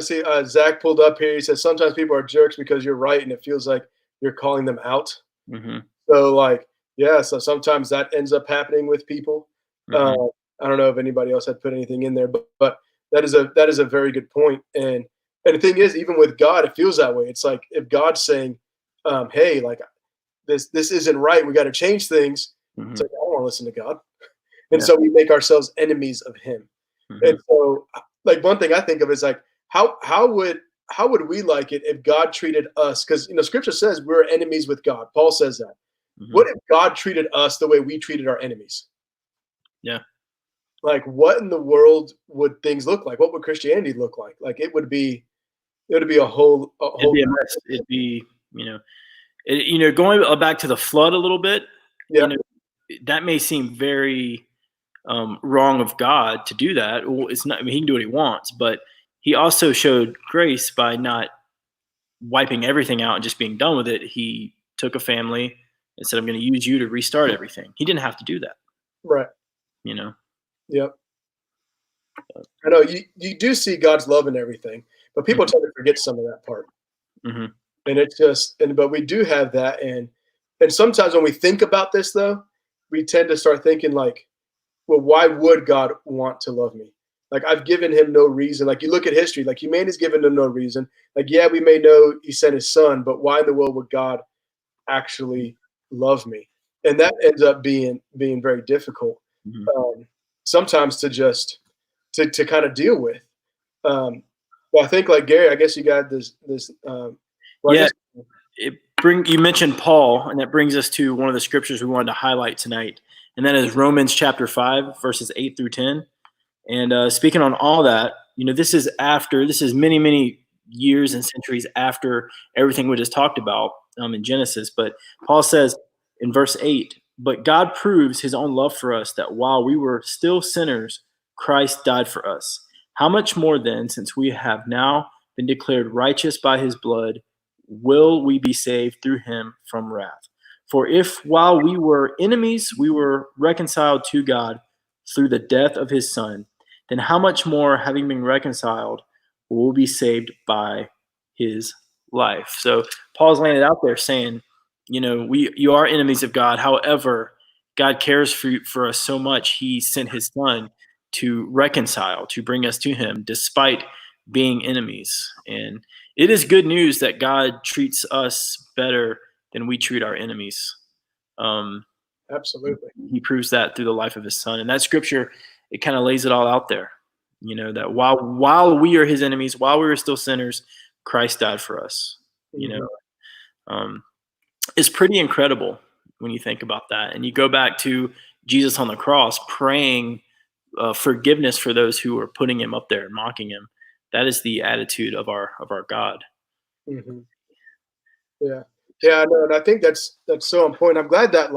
Zach pulled up here. He says sometimes people are jerks because you're right, and it feels like you're calling them out. So, like, yeah. So sometimes that ends up happening with people. I don't know if anybody else had put anything in there, but that is a very good point. And the thing is, even with God, it feels that way. It's like if God's saying, "Hey, like this isn't right. We got to change things." It's like I don't want to listen to God, and so we make ourselves enemies of Him. And so, like one thing I think of is like how would we like it if God treated us? Because you know, Scripture says we're enemies with God. Paul says that. What if God treated us the way we treated our enemies? Yeah. Like, what in the world would things look like? What would Christianity look like? Like, it would be a whole. It'd be a mess. It'd be, going back to the flood a little bit. Yeah. You know, that may seem very wrong of God to do that. Well, it's not. I mean, he can do what he wants, but he also showed grace by not wiping everything out and just being done with it. He took a family and said, "I'm going to use you to restart everything." He didn't have to do that. Right. You know. Yep. I know you do see God's love in everything, but people tend to forget some of that part. And it's just, but we do have that. And sometimes when we think about this though, we tend to start thinking like, well, why would God want to love me? Like I've given him no reason. Like you look at history, like humanity's given him no reason. Like, yeah, we may know he sent his son, but why in the world would God actually love me? And that ends up being very difficult. Sometimes to kind of deal with. Well, I think like Gary, I guess you got this. You mentioned Paul, and that brings us to one of the scriptures we wanted to highlight tonight, and that is Romans chapter 5, verses 8 through 10. And speaking on all that, this is many, many years and centuries after everything we just talked about in Genesis. But Paul says in verse 8, "But God proves his own love for us, that while we were still sinners, Christ died for us. How much more then, since we have now been declared righteous by his blood, will we be saved through him from wrath? For if while we were enemies, we were reconciled to God through the death of his son, then how much more, having been reconciled, will we be saved by his life? So Paul's laying it out there saying, you are enemies of God. However, God cares for us so much, he sent his son to reconcile, to bring us to him, despite being enemies. And it is good news that God treats us better than we treat our enemies. Absolutely. He proves that through the life of his son. And that scripture, it kind of lays it all out there, that while we are his enemies, while we were still sinners, Christ died for us. It's pretty incredible when you think about that. And you go back to Jesus on the cross praying forgiveness for those who are putting him up there and mocking him. That is the attitude of our God. Mm-hmm. Yeah, I know, and I think that's so important. I'm glad that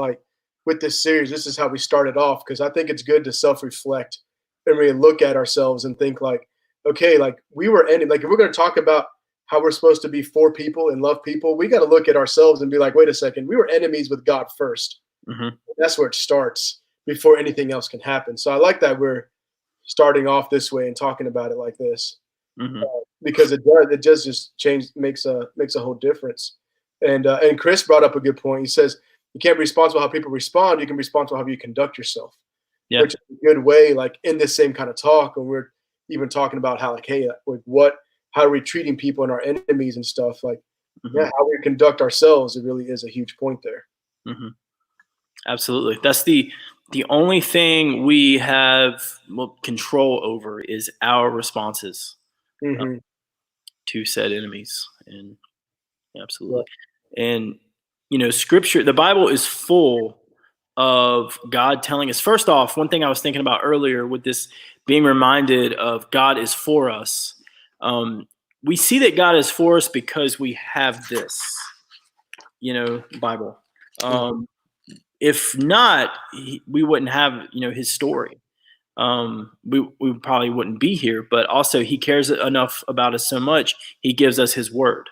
with this series, this is how we started off, because I think it's good to self-reflect and really look at ourselves and think okay, we were ending. If we're going to talk about how we're supposed to be for people and love people, we got to look at ourselves and be wait a second, we were enemies with God first. Mm-hmm. That's where it starts before anything else can happen. So I like that we're starting off this way and talking about it like this, mm-hmm. Because it just makes a whole difference. And Chris brought up a good point. He says you can't be responsible how people respond. You can be responsible how you conduct yourself. Yeah. Which is a good way, in this same kind of talk, when we're even talking about how how are we treating people and our enemies and stuff, mm-hmm. How we conduct ourselves, it really is a huge point there. Mm-hmm. Absolutely. That's the only thing we have control over is our responses Mm-hmm. to said enemies. And absolutely. Yeah. And, scripture, the Bible is full of God telling us. First off, one thing I was thinking about earlier with this being reminded of God is for us. We see that God is for us because we have this, Bible. If not, we wouldn't have, his story. We probably wouldn't be here, but also he cares enough about us so much. He gives us his word,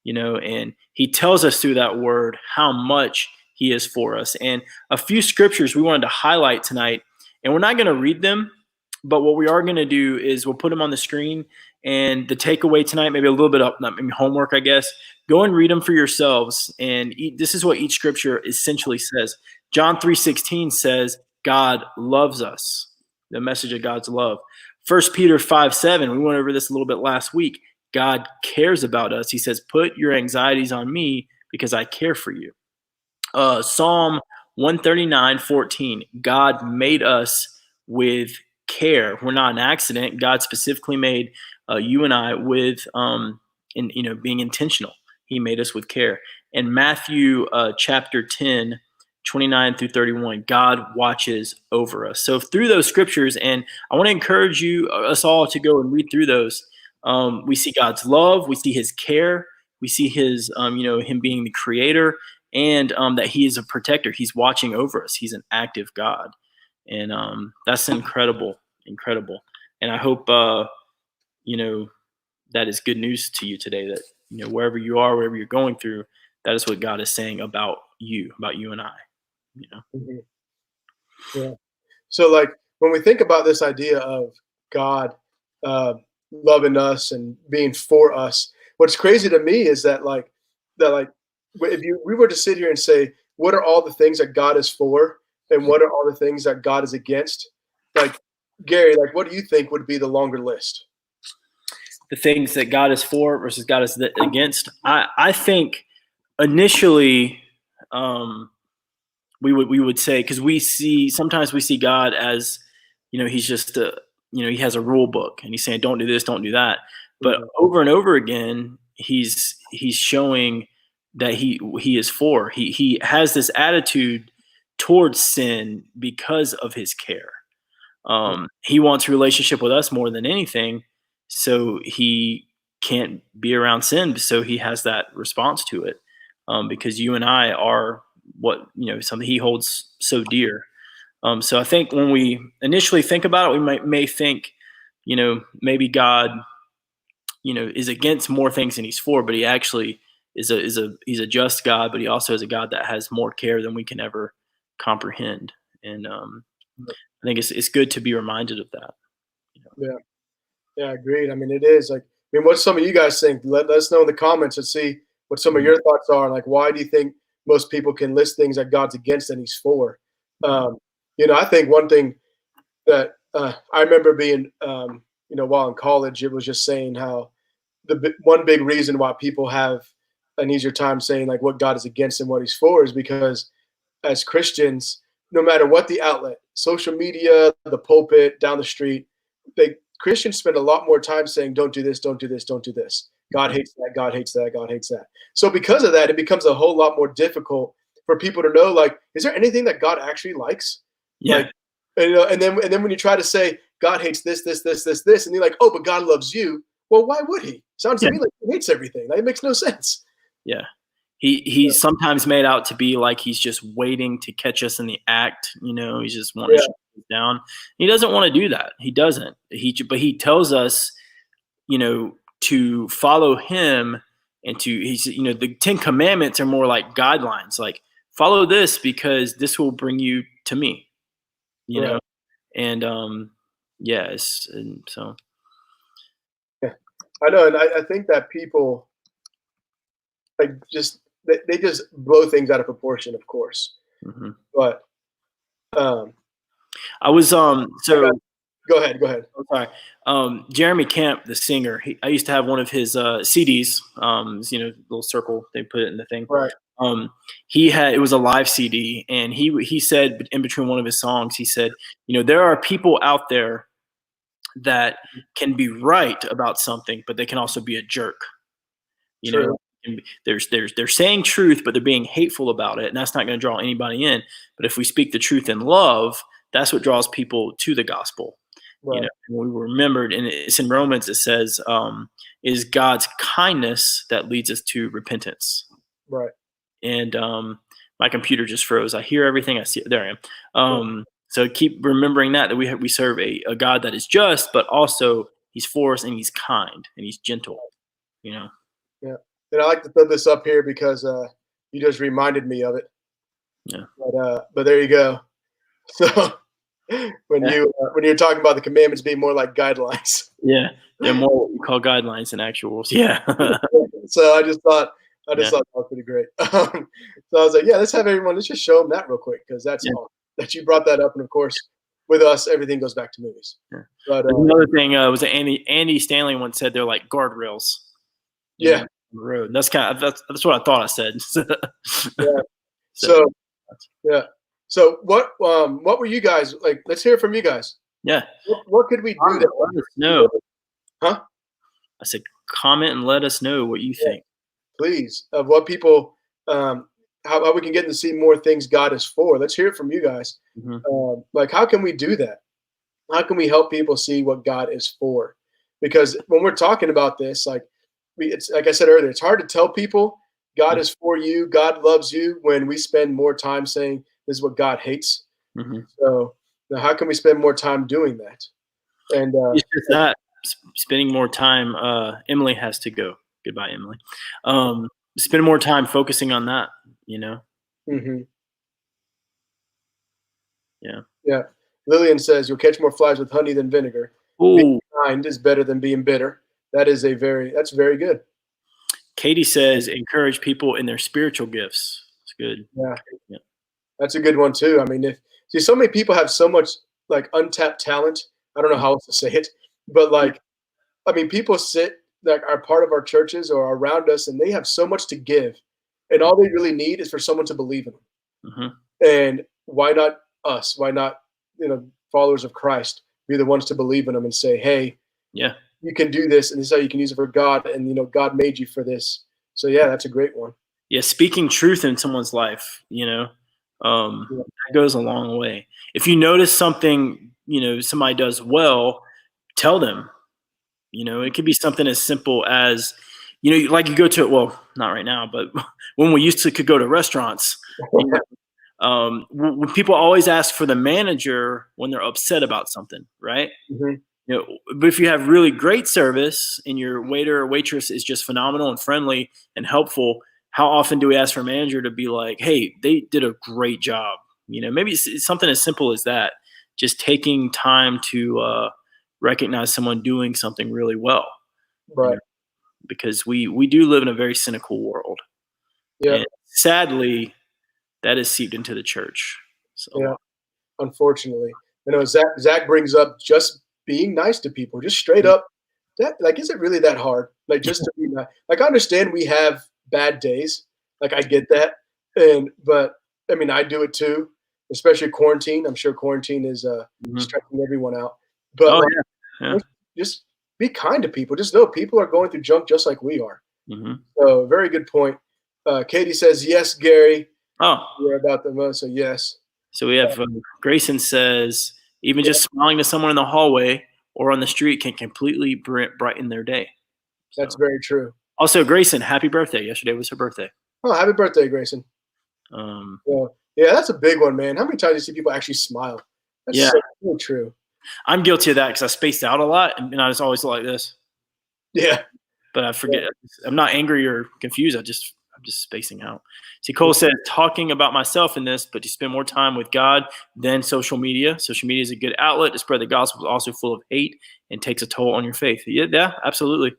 and he tells us through that word how much he is for us. And a few scriptures we wanted to highlight tonight, and we're not going to read them, but what we are going to do is we'll put them on the screen. And the takeaway tonight, maybe a little bit of maybe homework, I guess, go and read them for yourselves. And this is what each scripture essentially says. John 3:16 says, God loves us, the message of God's love. 1 Peter 5:7, we went over this a little bit last week. God cares about us. He says, put your anxieties on me because I care for you. Psalm 139:14, God made us with care. We're not an accident. God specifically made you and I with, being intentional. He made us with care. And Matthew chapter 10, 29 through 31, God watches over us. So through those scriptures, and I want to encourage us all to go and read through those. We see God's love. We see his care. We see his, him being the creator, and that he is a protector. He's watching over us. He's an active God. And that's incredible. And I hope, that is good news to you today, that, wherever you are, wherever you're going through, that is what God is saying about you and I, Mm-hmm. Yeah. So when we think about this idea of God loving us and being for us, what's crazy to me is that if we were to sit here and say, what are all the things that God is for and what are all the things that God is against? Gary, what do you think would be the longer list? The things that God is for versus God is against. I think initially we would say, because sometimes we see God as, he's just he has a rule book and he's saying, don't do this, don't do that. But over and over again, he's showing that he is for. He has this attitude towards sin because of his care. He wants a relationship with us more than anything, so he can't be around sin. So he has that response to it, because you and I are something he holds so dear. So I think when we initially think about it, we may think, maybe God, is against more things than he's for, but he actually he's a just God, but he also is a God that has more care than we can ever comprehend. And I think it's good to be reminded of that. Yeah, agreed. I mean, it is like, I mean, what some of you guys think? Let us know in the comments and see what some of your thoughts are. Like, why do you think most people can list things that God's against and He's for? I think one thing that I remember being, while in college, it was just saying how one big reason why people have an easier time saying like what God is against and what He's for is because as Christians, no matter what the outlet, social media, the pulpit, down the street, Christians spend a lot more time saying, don't do this, don't do this, don't do this. God hates that, God hates that, God hates that. So because of that, it becomes a whole lot more difficult for people to know, like, is there anything that God actually likes? Yeah. Like, and then when you try to say God hates this, this, this, this, this, and you're like, oh, but God loves you. Well, why would He? Sounds to me like He hates everything. That makes no sense. Yeah. He's sometimes made out to be like he's just waiting to catch us in the act. He's just wanting to shut us down. He doesn't want to do that. He doesn't. But he tells us, to follow him and the 10 Commandments are more like guidelines. Like, follow this because this will bring you to me, know? And yes. And so. Yeah, I know. And I think that people like they just blow things out of proportion, of course. Mm-hmm. But I was so go ahead. I'm sorry. Jeremy Camp, the singer, I used to have one of his CDs, little circle, they put it in the thing. Right. It was a live CD, and he said in between one of his songs, he said, there are people out there that can be right about something, but they can also be a jerk. They're saying truth, but they're being hateful about it, and that's not going to draw anybody in. But if we speak the truth in love, that's what draws people to the gospel. Right. We were remembered, and it's in Romans. It says, "Is God's kindness that leads us to repentance." Right. And my computer just froze. I hear everything. I see. There I am. So keep remembering that we serve a God that is just, but also He's for us, and He's kind, and He's gentle. Yeah. And I like to throw this up here because you just reminded me of it. Yeah. But there you go. So when you're talking about the commandments being more like guidelines. Yeah, they're more what we call guidelines than actual rules. Yeah. So I just thought that was pretty great. So I was like, let's have everyone. Let's just show them that real quick because that's all that you brought that up. And of course, with us, everything goes back to movies. Yeah. But another thing was that Andy Stanley once said they're like guardrails. Yeah. The road. That's that's what I thought I said. Yeah. So what were you guys like? Let's hear from you guys. Yeah. What could we do to let us know? Huh? I said comment and let us know what you think. Please, of what people how we can get to see more things God is for. Let's hear it from you guys. Mm-hmm. Like, how can we do that? How can we help people see what God is for? Because when we're talking about this, it's like I said earlier, it's hard to tell people God is for you, God loves you, when we spend more time saying this is what God hates. Mm-hmm. So now how can we spend more time doing that? And it's just that spending more time. Emily has to go. Goodbye, Emily. Spend more time focusing on that. Mm-hmm. Yeah. Yeah. Lillian says you'll catch more flies with honey than vinegar. Ooh. Being kind is better than being bitter. That's very good. Katie says encourage people in their spiritual gifts. It's good. Yeah. That's a good one too. I mean, so many people have so much like untapped talent. I don't know how else to say it, but people sit that are part of our churches or around us, and they have so much to give, and all they really need is for someone to believe in them. Mm-hmm. And why not us? Why not followers of Christ be the ones to believe in them and say, hey, you can do this, and this is how you can use it for God, and God made you for this. So that's a great one. Yeah, speaking truth in someone's life, that goes a long way. If you notice something, somebody does well, tell them. It could be something as simple as, like you go to, well, not right now, but when we could go to restaurants. When people always ask for the manager when they're upset about something, right? Mm-hmm. But if you have really great service and your waiter or waitress is just phenomenal and friendly and helpful, how often do we ask for a manager to be like, hey, they did a great job? Maybe it's something as simple as that. Just taking time to recognize someone doing something really well. Right. Because we do live in a very cynical world. Yeah. And sadly, that is seeped into the church. So Yeah. Unfortunately, Zach brings up just being nice to people, just straight up. That, like, is it really that hard? Like, just to be nice. Like, I understand we have bad days. Like, I get that, but I mean, I do it too, especially quarantine. I'm sure quarantine is stressing everyone out. But oh, like, just be kind to people. Just know people are going through junk just like we are. Mm-hmm. So, very good point. Katie says yes, Gary. Oh, You're about the most. So yes. so we have Grayson says even just smiling to someone in the hallway or on the street can completely brighten their day. So. That's very true. Also, Grayson, happy birthday! Yesterday was her birthday. Oh, happy birthday, Grayson. Yeah, that's a big one, man. How many times do you see people actually smile? That's so true. I'm guilty of that because I spaced out a lot, and I was always like this. Yeah. But I forget. Yeah. I'm not angry or confused. I'm just spacing out. See, Cole said, talking about myself in this, but to spend more time with God than social media. Social media is a good outlet to spread the gospel, but also full of hate and takes a toll on your faith. Yeah, absolutely.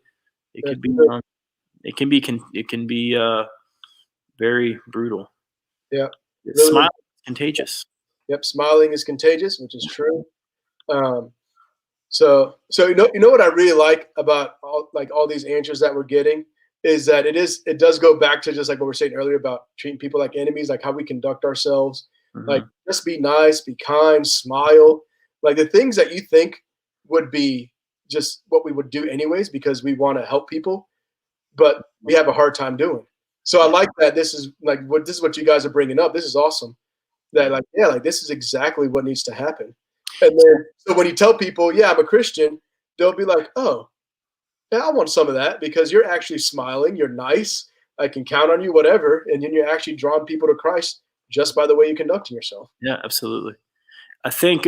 It could be. It can be very brutal. Yeah. Really, smiling is contagious. Yep, smiling is contagious, which is true. So you know what I really like about all these answers that we're getting is that it does go back to just like what we were saying earlier about treating people like enemies, like how we conduct ourselves. Mm-hmm. Like, just be nice, be kind, smile, like the things that you think would be just what we would do anyways because we want to help people, but we have a hard time doing. So I like that this is what you guys are bringing up. This is awesome. That this is exactly what needs to happen. And then so when you tell people, yeah, I'm a Christian, they'll be like, oh, yeah, I want some of that because you're actually smiling, you're nice, I can count on you, whatever, and then you're actually drawing people to Christ just by the way you're conducting yourself. Yeah, absolutely. I think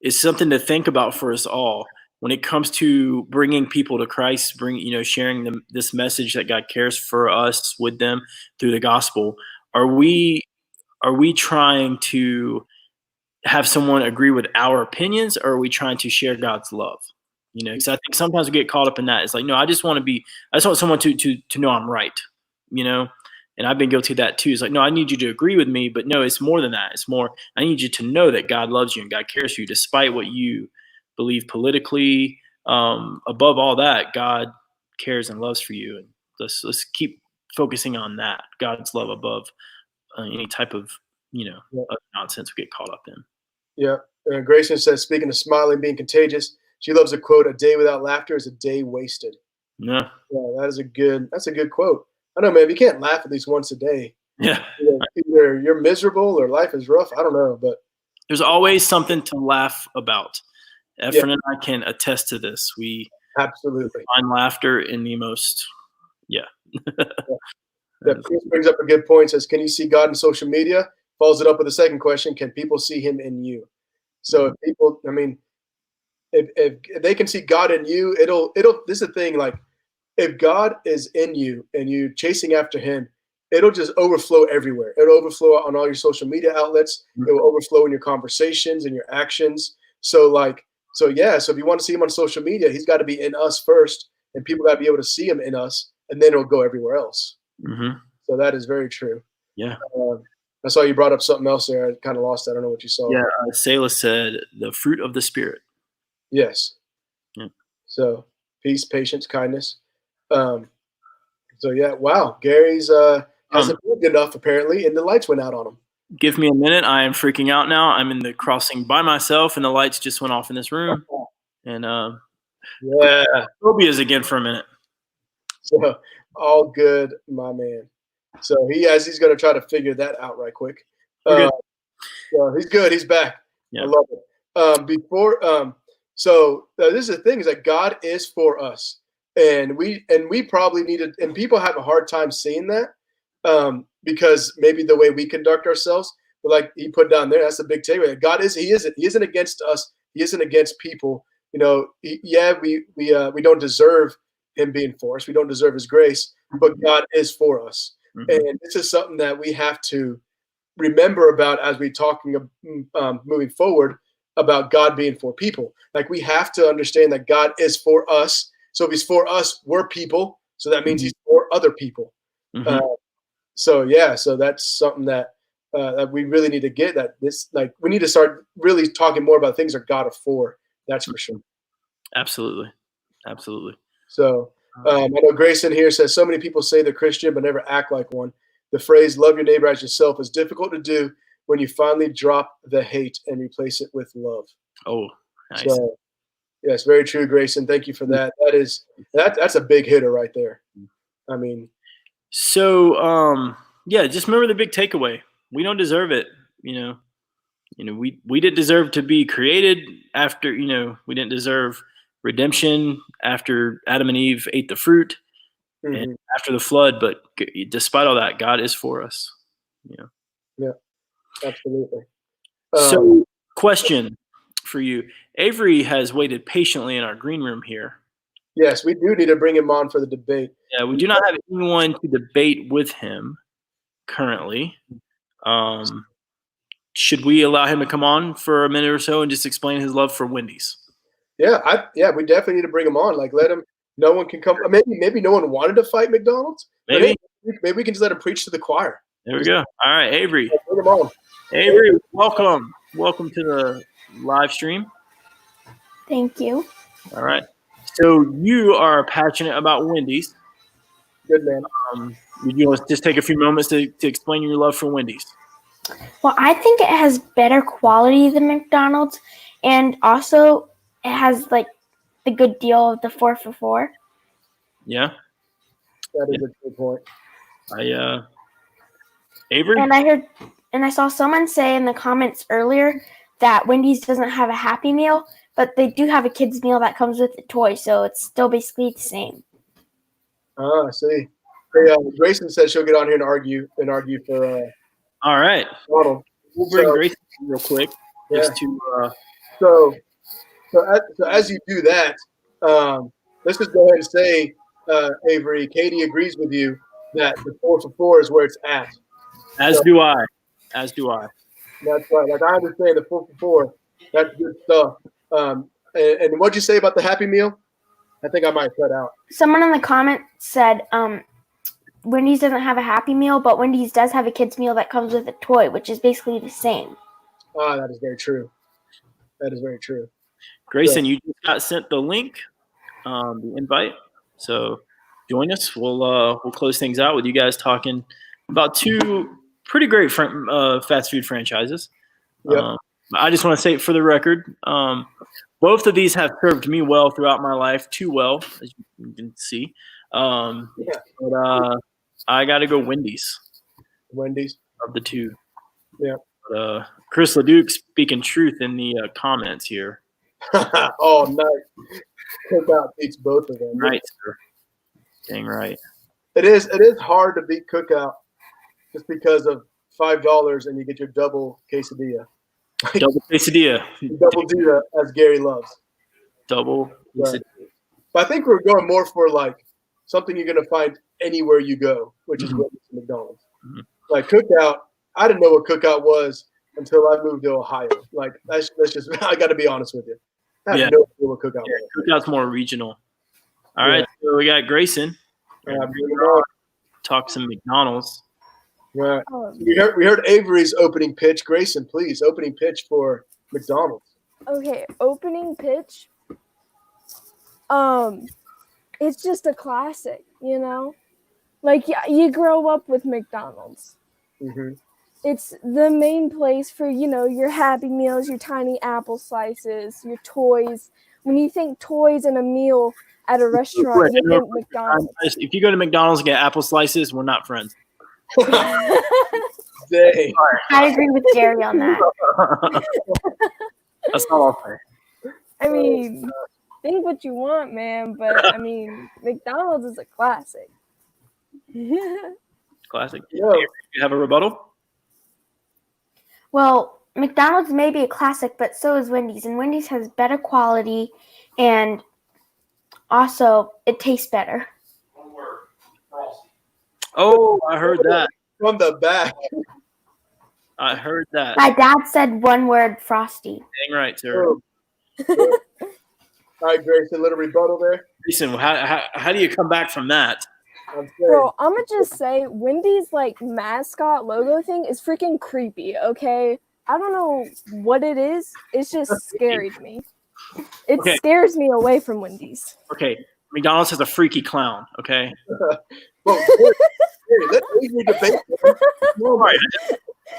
it's something to think about for us all when it comes to bringing people to Christ, sharing them this message that God cares for us with them through the gospel. Are we trying to have someone agree with our opinions, or are we trying to share God's love? Because I think sometimes we get caught up in that. It's like, no, I just want someone to know I'm right, and I've been guilty of that too. It's like, no, I need you to agree with me, but no, it's more than that. It's more, I need you to know that God loves you and God cares for you, despite what you believe politically. Above all that, God cares and loves for you, and let's keep focusing on that, God's love above any type of of nonsense we get caught up in. Yeah. Grayson says, speaking of smiling being contagious, she loves a quote, "A day without laughter is a day wasted." Yeah. That's a good quote. I know, man, if you can't laugh at least once a day, yeah, either you're miserable or life is rough. I don't know, but there's always something to laugh about. Efren and I can attest to this. We absolutely find laughter in the most Chris brings up a good point, says, can you see God in social media? Follows it up with a second question, can people see him in you? So if people, I mean, if they can see God in you, it'll this is the thing, like if God is in you and you chasing after him, it'll just overflow everywhere. It'll overflow on all your social media outlets. It will overflow in your conversations and your actions. So if you want to see him on social media, he's got to be in us first, and people got to be able to see him in us, and then it'll go everywhere else. Mm-hmm. So that is very true. Yeah. I saw you brought up something else there. I kind of lost that. I don't know what you saw. Yeah. Selah said the fruit of the Spirit. Yes. Yeah. So peace, patience, kindness. Wow. Gary's hasn't moved enough apparently, and the lights went out on him. Give me a minute. I am freaking out now. I'm in the crossing by myself, and the lights just went off in this room. And phobias again for a minute. So all good, my man. So he's going to try to figure that out right quick. So he's good. He's back. Yeah. I love it. This is the thing, is that God is for us, and we probably needed, and people have a hard time seeing that because maybe the way we conduct ourselves. But like he put down there, that's a big takeaway. God he isn't against us. He isn't against people. We don't deserve him being for us. We don't deserve his grace, but God is for us. Mm-hmm. And this is something that we have to remember about as we're talking moving forward, about God being for people. Like we have to understand that God is for us. So if he's for us, we're people. So that means he's for other people. Mhm. So that's something that we really need to get, that this, like, we need to start really talking more about things that God are for. That's for sure. Absolutely. Absolutely. So I know Grayson here says, so many people say they're Christian but never act like one. The phrase "love your neighbor as yourself" is difficult to do when you finally drop the hate and replace it with love. Oh, nice. So yes, very true, Grayson. Thank you for that. That's a big hitter right there. I mean, so yeah, just remember the big takeaway. We don't deserve it. We didn't deserve to be created after, we didn't deserve redemption after Adam and Eve ate the fruit and after the flood. But despite all that, God is for us. Yeah, absolutely. So, question for you. Avery has waited patiently in our green room here. Yes, we do need to bring him on for the debate. Yeah, we do not have anyone to debate with him currently. Should we allow him to come on for a minute or so and just explain his love for Wendy's? Yeah, we definitely need to bring him on. Like, let him. No one can come. Maybe no one wanted to fight McDonald's. Maybe we can just let him preach to the choir. There we go. All right, Avery. Bring him on. Avery, welcome. Welcome to the live stream. Thank you. All right. So you are passionate about Wendy's. Good man. Would you want to just take a few moments to explain your love for Wendy's? Well, I think it has better quality than McDonald's, and also it has like the good deal of the 4 for $4. Yeah. That is a good point. Avery? And I saw someone say in the comments earlier that Wendy's doesn't have a Happy Meal, but they do have a kids meal that comes with a toy, so it's still basically the same. I see. Hey, Grayson says she'll get on here and argue for. All right. Ronald. We'll bring Grayson real quick. Yeah. Just to. So as you do that, let's just go ahead and say, Avery, Katie agrees with you that the 4 for $4 is where it's at. As do I. That's right. Like, I understand the 4 for $4. That's good stuff. And what'd you say about the Happy Meal? I think I might cut out. Someone in the comments said Wendy's doesn't have a Happy Meal, but Wendy's does have a kids meal that comes with a toy, which is basically the same. That is very true. That is very true. Grayson, you just got sent the link, the invite. So join us. We'll close things out with you guys talking about two pretty great fast food franchises. Yep. I just want to say, for the record, both of these have served me well throughout my life, too well, as you can see. But I got to go Wendy's. Wendy's of the two. Yeah. But, Chris LeDuc speaking truth in the comments here. Oh, nice. Cookout beats both of them. Right, sir. Dang right. It is hard to beat Cookout just because of $5 and you get your double quesadilla. Double quesadilla. Double do that, as Gary loves. Double quesadilla. But I think we're going more for like something you're going to find anywhere you go, which is McDonald's. Mm-hmm. Like Cookout, I didn't know what Cookout was until I moved to Ohio. Like that's just I got to be honest with you. I had no clue what Cookout was. Cookout's more regional. All right, so we got Grayson. Talk some McDonald's. Right. We heard Avery's opening pitch. Grayson, please, opening pitch for McDonald's. Okay, opening pitch. It's just a classic, you know? Like, you grow up with McDonald's. Mm-hmm. It's the main place for, your Happy Meals, your tiny apple slices, your toys. When you think toys and a meal at a restaurant, you think McDonald's. If you go to McDonald's and get apple slices, we're not friends. Dang. I agree with Gary on that. That's not all fair. I mean, think what you want, man, but I mean, McDonald's is a classic. Classic. Yeah. You have a rebuttal? Well, McDonald's may be a classic, but so is Wendy's, and Wendy's has better quality, and also it tastes better. Oh, I heard that. From the back. I heard that. My dad said one word, Frosty. Dang right, sir. Oh. All right, Grayson, little rebuttal there. Grayson, how do you come back from that? I'm saying, Bro, I'm gonna just say Wendy's like mascot logo thing is freaking creepy, okay? I don't know what it is. It's just scary to me. It Okay. scares me away from Wendy's. Okay, McDonald's has a freaky clown. Okay. well, let Avery debate. All right.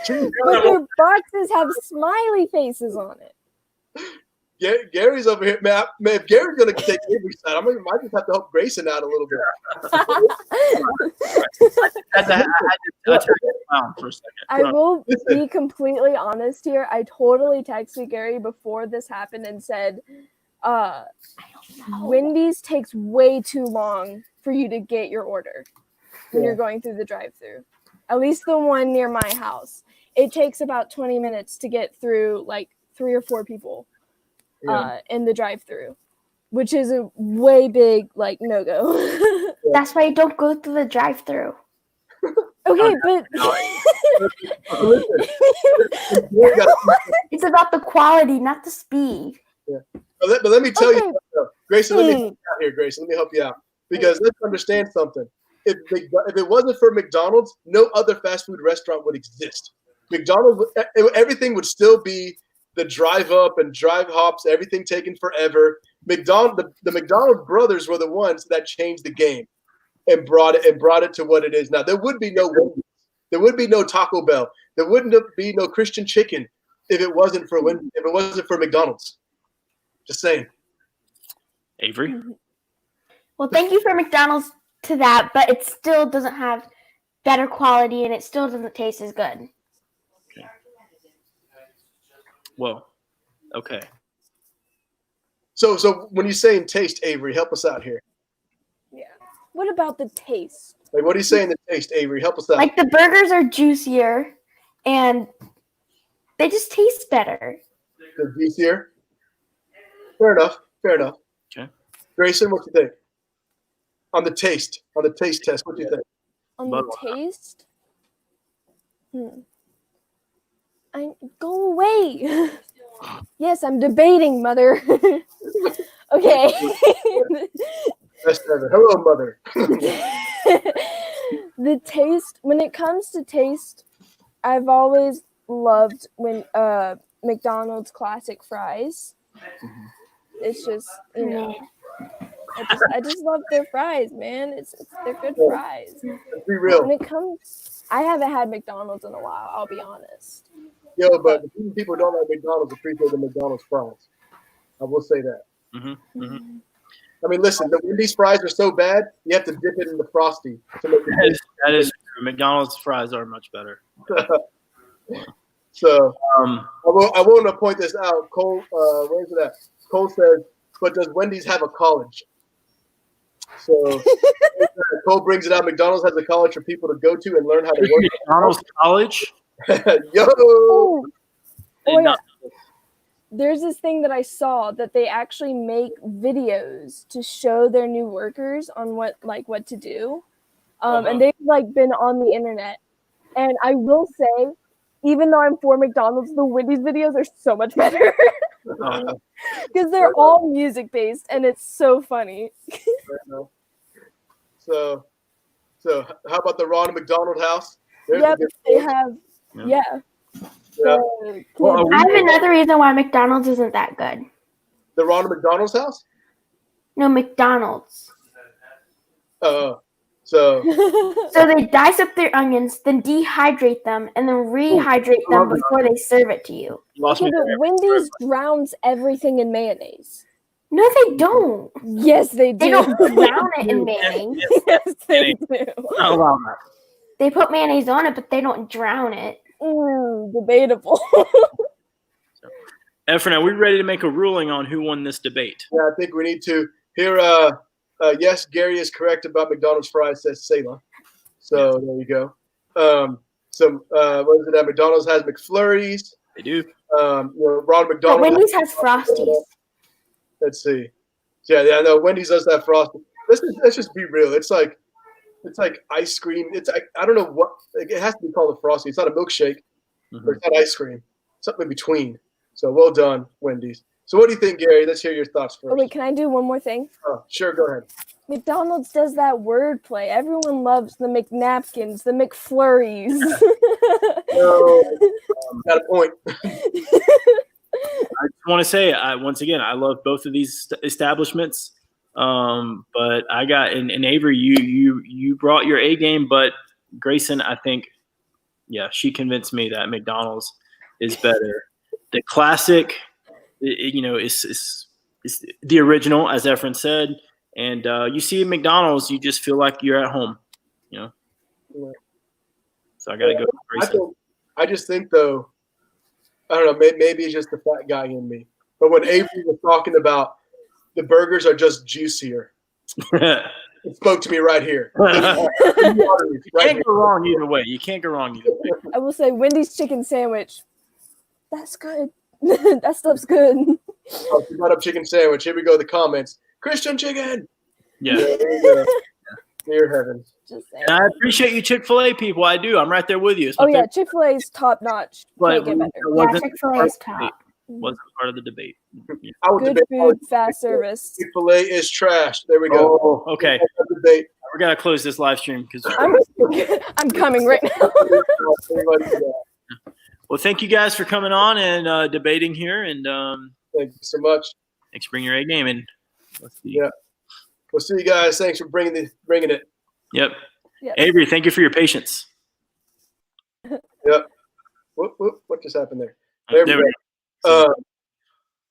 But their boxes have smiley faces on it. Gary's over here, man. If Gary's gonna take Avery's side, I might just have to help Grayson out a little bit. I had to clown for a second. I will be completely honest here. I totally texted Gary before this happened and said, Wendy's takes way too long for you to get your order when you're going through the drive-thru. At least the one near my house. It takes about 20 minutes to get through like 3 or 4 people in the drive-thru, which is a way big like no-go. That's why you don't go through the drive-through. Okay, but It's about the quality, not the speed. But let me tell Okay. you, Grayson. Let me help you out here, Grayson. Let me help you out because let's understand something. If it wasn't for McDonald's, no other fast food restaurant would exist. McDonald's, everything would still be the drive up and drive hops, everything taken forever. The McDonald brothers were the ones that changed the game and brought it to what it is now. There would be no Wendy's. There would be no Taco Bell. There wouldn't be no Christian chicken if it wasn't for McDonald's. Just saying. Avery. Well, thank you for McDonald's to that, but it still doesn't have better quality and it still doesn't taste as good. Well, okay. So when you're saying taste, Avery, help us out here. yeah. What about the taste? Like, what are you saying the taste, Avery? Help us out. Like the burgers are juicier and they just taste better. The juicier. Fair enough. Okay. Grayson, what do you think? On the taste test, what do you think? On But- the taste? I go away. Yes, I'm debating, mother. Okay. Best ever. Hello, mother. The taste, when it comes to taste, I've always loved when McDonald's classic fries. It's just, you know, I just love their fries, man. They're good fries. Let's be real. When it comes, I haven't had McDonald's in a while, I'll be honest. Yo, but the people who don't like McDonald's appreciate the McDonald's fries. I will say that. Mm-hmm. Mm-hmm. I mean, listen, the Wendy's fries are so bad, you have to dip it in the Frosty to make it That is true. McDonald's fries are much better. So Um, I want to point this out. Cole, where's it at? Cole says, but does Wendy's have a college? So Cole brings it out. McDonald's has a college for people to go to and learn how to work. McDonald's college. Yo, Oh, Hey, oh yeah. not- There's this thing that I saw that they actually make videos to show their new workers on what to do. And they've been on the internet. And I will say, even though I'm for McDonald's, the Wendy's videos are so much better because they're all music based and it's so funny. So how about the Ronald McDonald House? There's Yep, a good they one. have. Yeah. Yeah. Yeah. The Well, are kids- I have another reason why McDonald's isn't that good. The Ronald McDonald's House. No, McDonald's. So So they dice up their onions, then dehydrate them, and then rehydrate them before they serve it to you. You lost Okay, me but there. Wendy's drowns everything in mayonnaise. No, they don't. Yes, they do. They don't drown it in mayonnaise. Yes, they do. Not allowed that. They put mayonnaise on it, but they don't drown it. Debatable. Efren, are we ready to make a ruling on who won this debate? yeah, I think we need to hear. Yes, Gary is correct about McDonald's fries, says Selah. So there you go. What is it? McDonald's has McFlurries. They do. Ronald But McDonald. Wendy's has Frosties. Let's see. Yeah, I know Wendy's does that frosting. Let's just be real. It's like ice cream. It's I don't know what it has to be called a frosty. It's not a milkshake. Or it's not ice cream, something in between. So well done, Wendy's. So what do you think, Gary? Let's hear your thoughts first. Oh wait, can I do one more thing? Oh, sure, go ahead. McDonald's does that wordplay. Everyone loves the McNapkins, the McFlurries. Got a point. I just want to say, once again, I love both of these establishments. But I got and Avery, you brought your A game, but Grayson, I think, yeah, she convinced me that McDonald's is better. The classic, is the original, as Efren said. And you see McDonald's, you just feel like you're at home, So I got to go with Grayson. I just think, though, I don't know, maybe it's just the fat guy in me. But when Avery was talking about the burgers are just juicier, it spoke to me right here. You can't go wrong either way. You can't go wrong either way. I will say Wendy's chicken sandwich. That's good. That stuff's good. Oh, you brought up chicken sandwich. Here we go. The comments. Christian chicken. Yeah. Dear heavens. Just saying. And I appreciate you Chick-fil-A people. I do. I'm right there with you. It's my Oh yeah, favorite. Chick-fil-A is top notch. But Can't get it better. wasn't Chick-fil-A is top. wasn't part of the debate. Yeah. I would Good debate food, fast service. Chick-fil-A is trash. There we go. Oh, okay. Debate. We're gonna close this live stream because. I'm coming right now. Well, thank you guys for coming on and debating here, and Thank you so much. thanks for bringing your A game. And let's see. Yeah. We'll see you guys. Thanks for bringing it. Yep. Yes. Avery, thank you for your patience. Yep. What just happened there? There we go.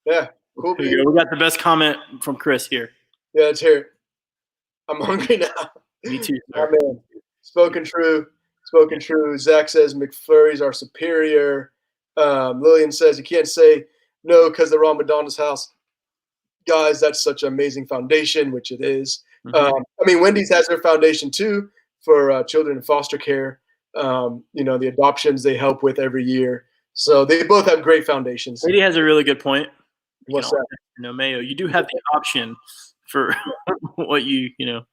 Yeah. Cool. Here we go. We got the best comment from Chris here. Yeah, let's hear it. I'm hungry now. Me too, Oh, sir. man. Spoken true. Zach says McFlurries are superior. Lillian says you can't say no because they're on McDonald's house. Guys, that's such an amazing foundation, which it is. Mhm. Wendy's has their foundation too for children in foster care. The adoptions they help with every year. So they both have great foundations. Brady has a really good point. What's that? Mayo. You do have the option for what So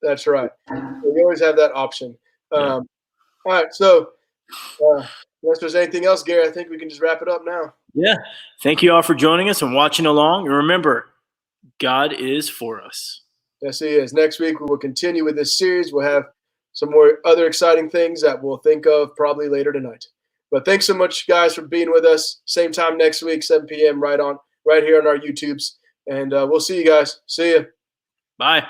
That's right. You always have that option. Yeah. All right. So unless there's anything else, Gary, I think we can just wrap it up now. yeah. Thank you all for joining us and watching along. And remember, God is for us. Yes, he is. Next week, we will continue with this series. We'll have some more other exciting things that we'll think of probably later tonight. But thanks so much, guys, for being with us. Same time next week, 7 p.m. right here on our YouTubes. And we'll see you guys. See ya. Bye.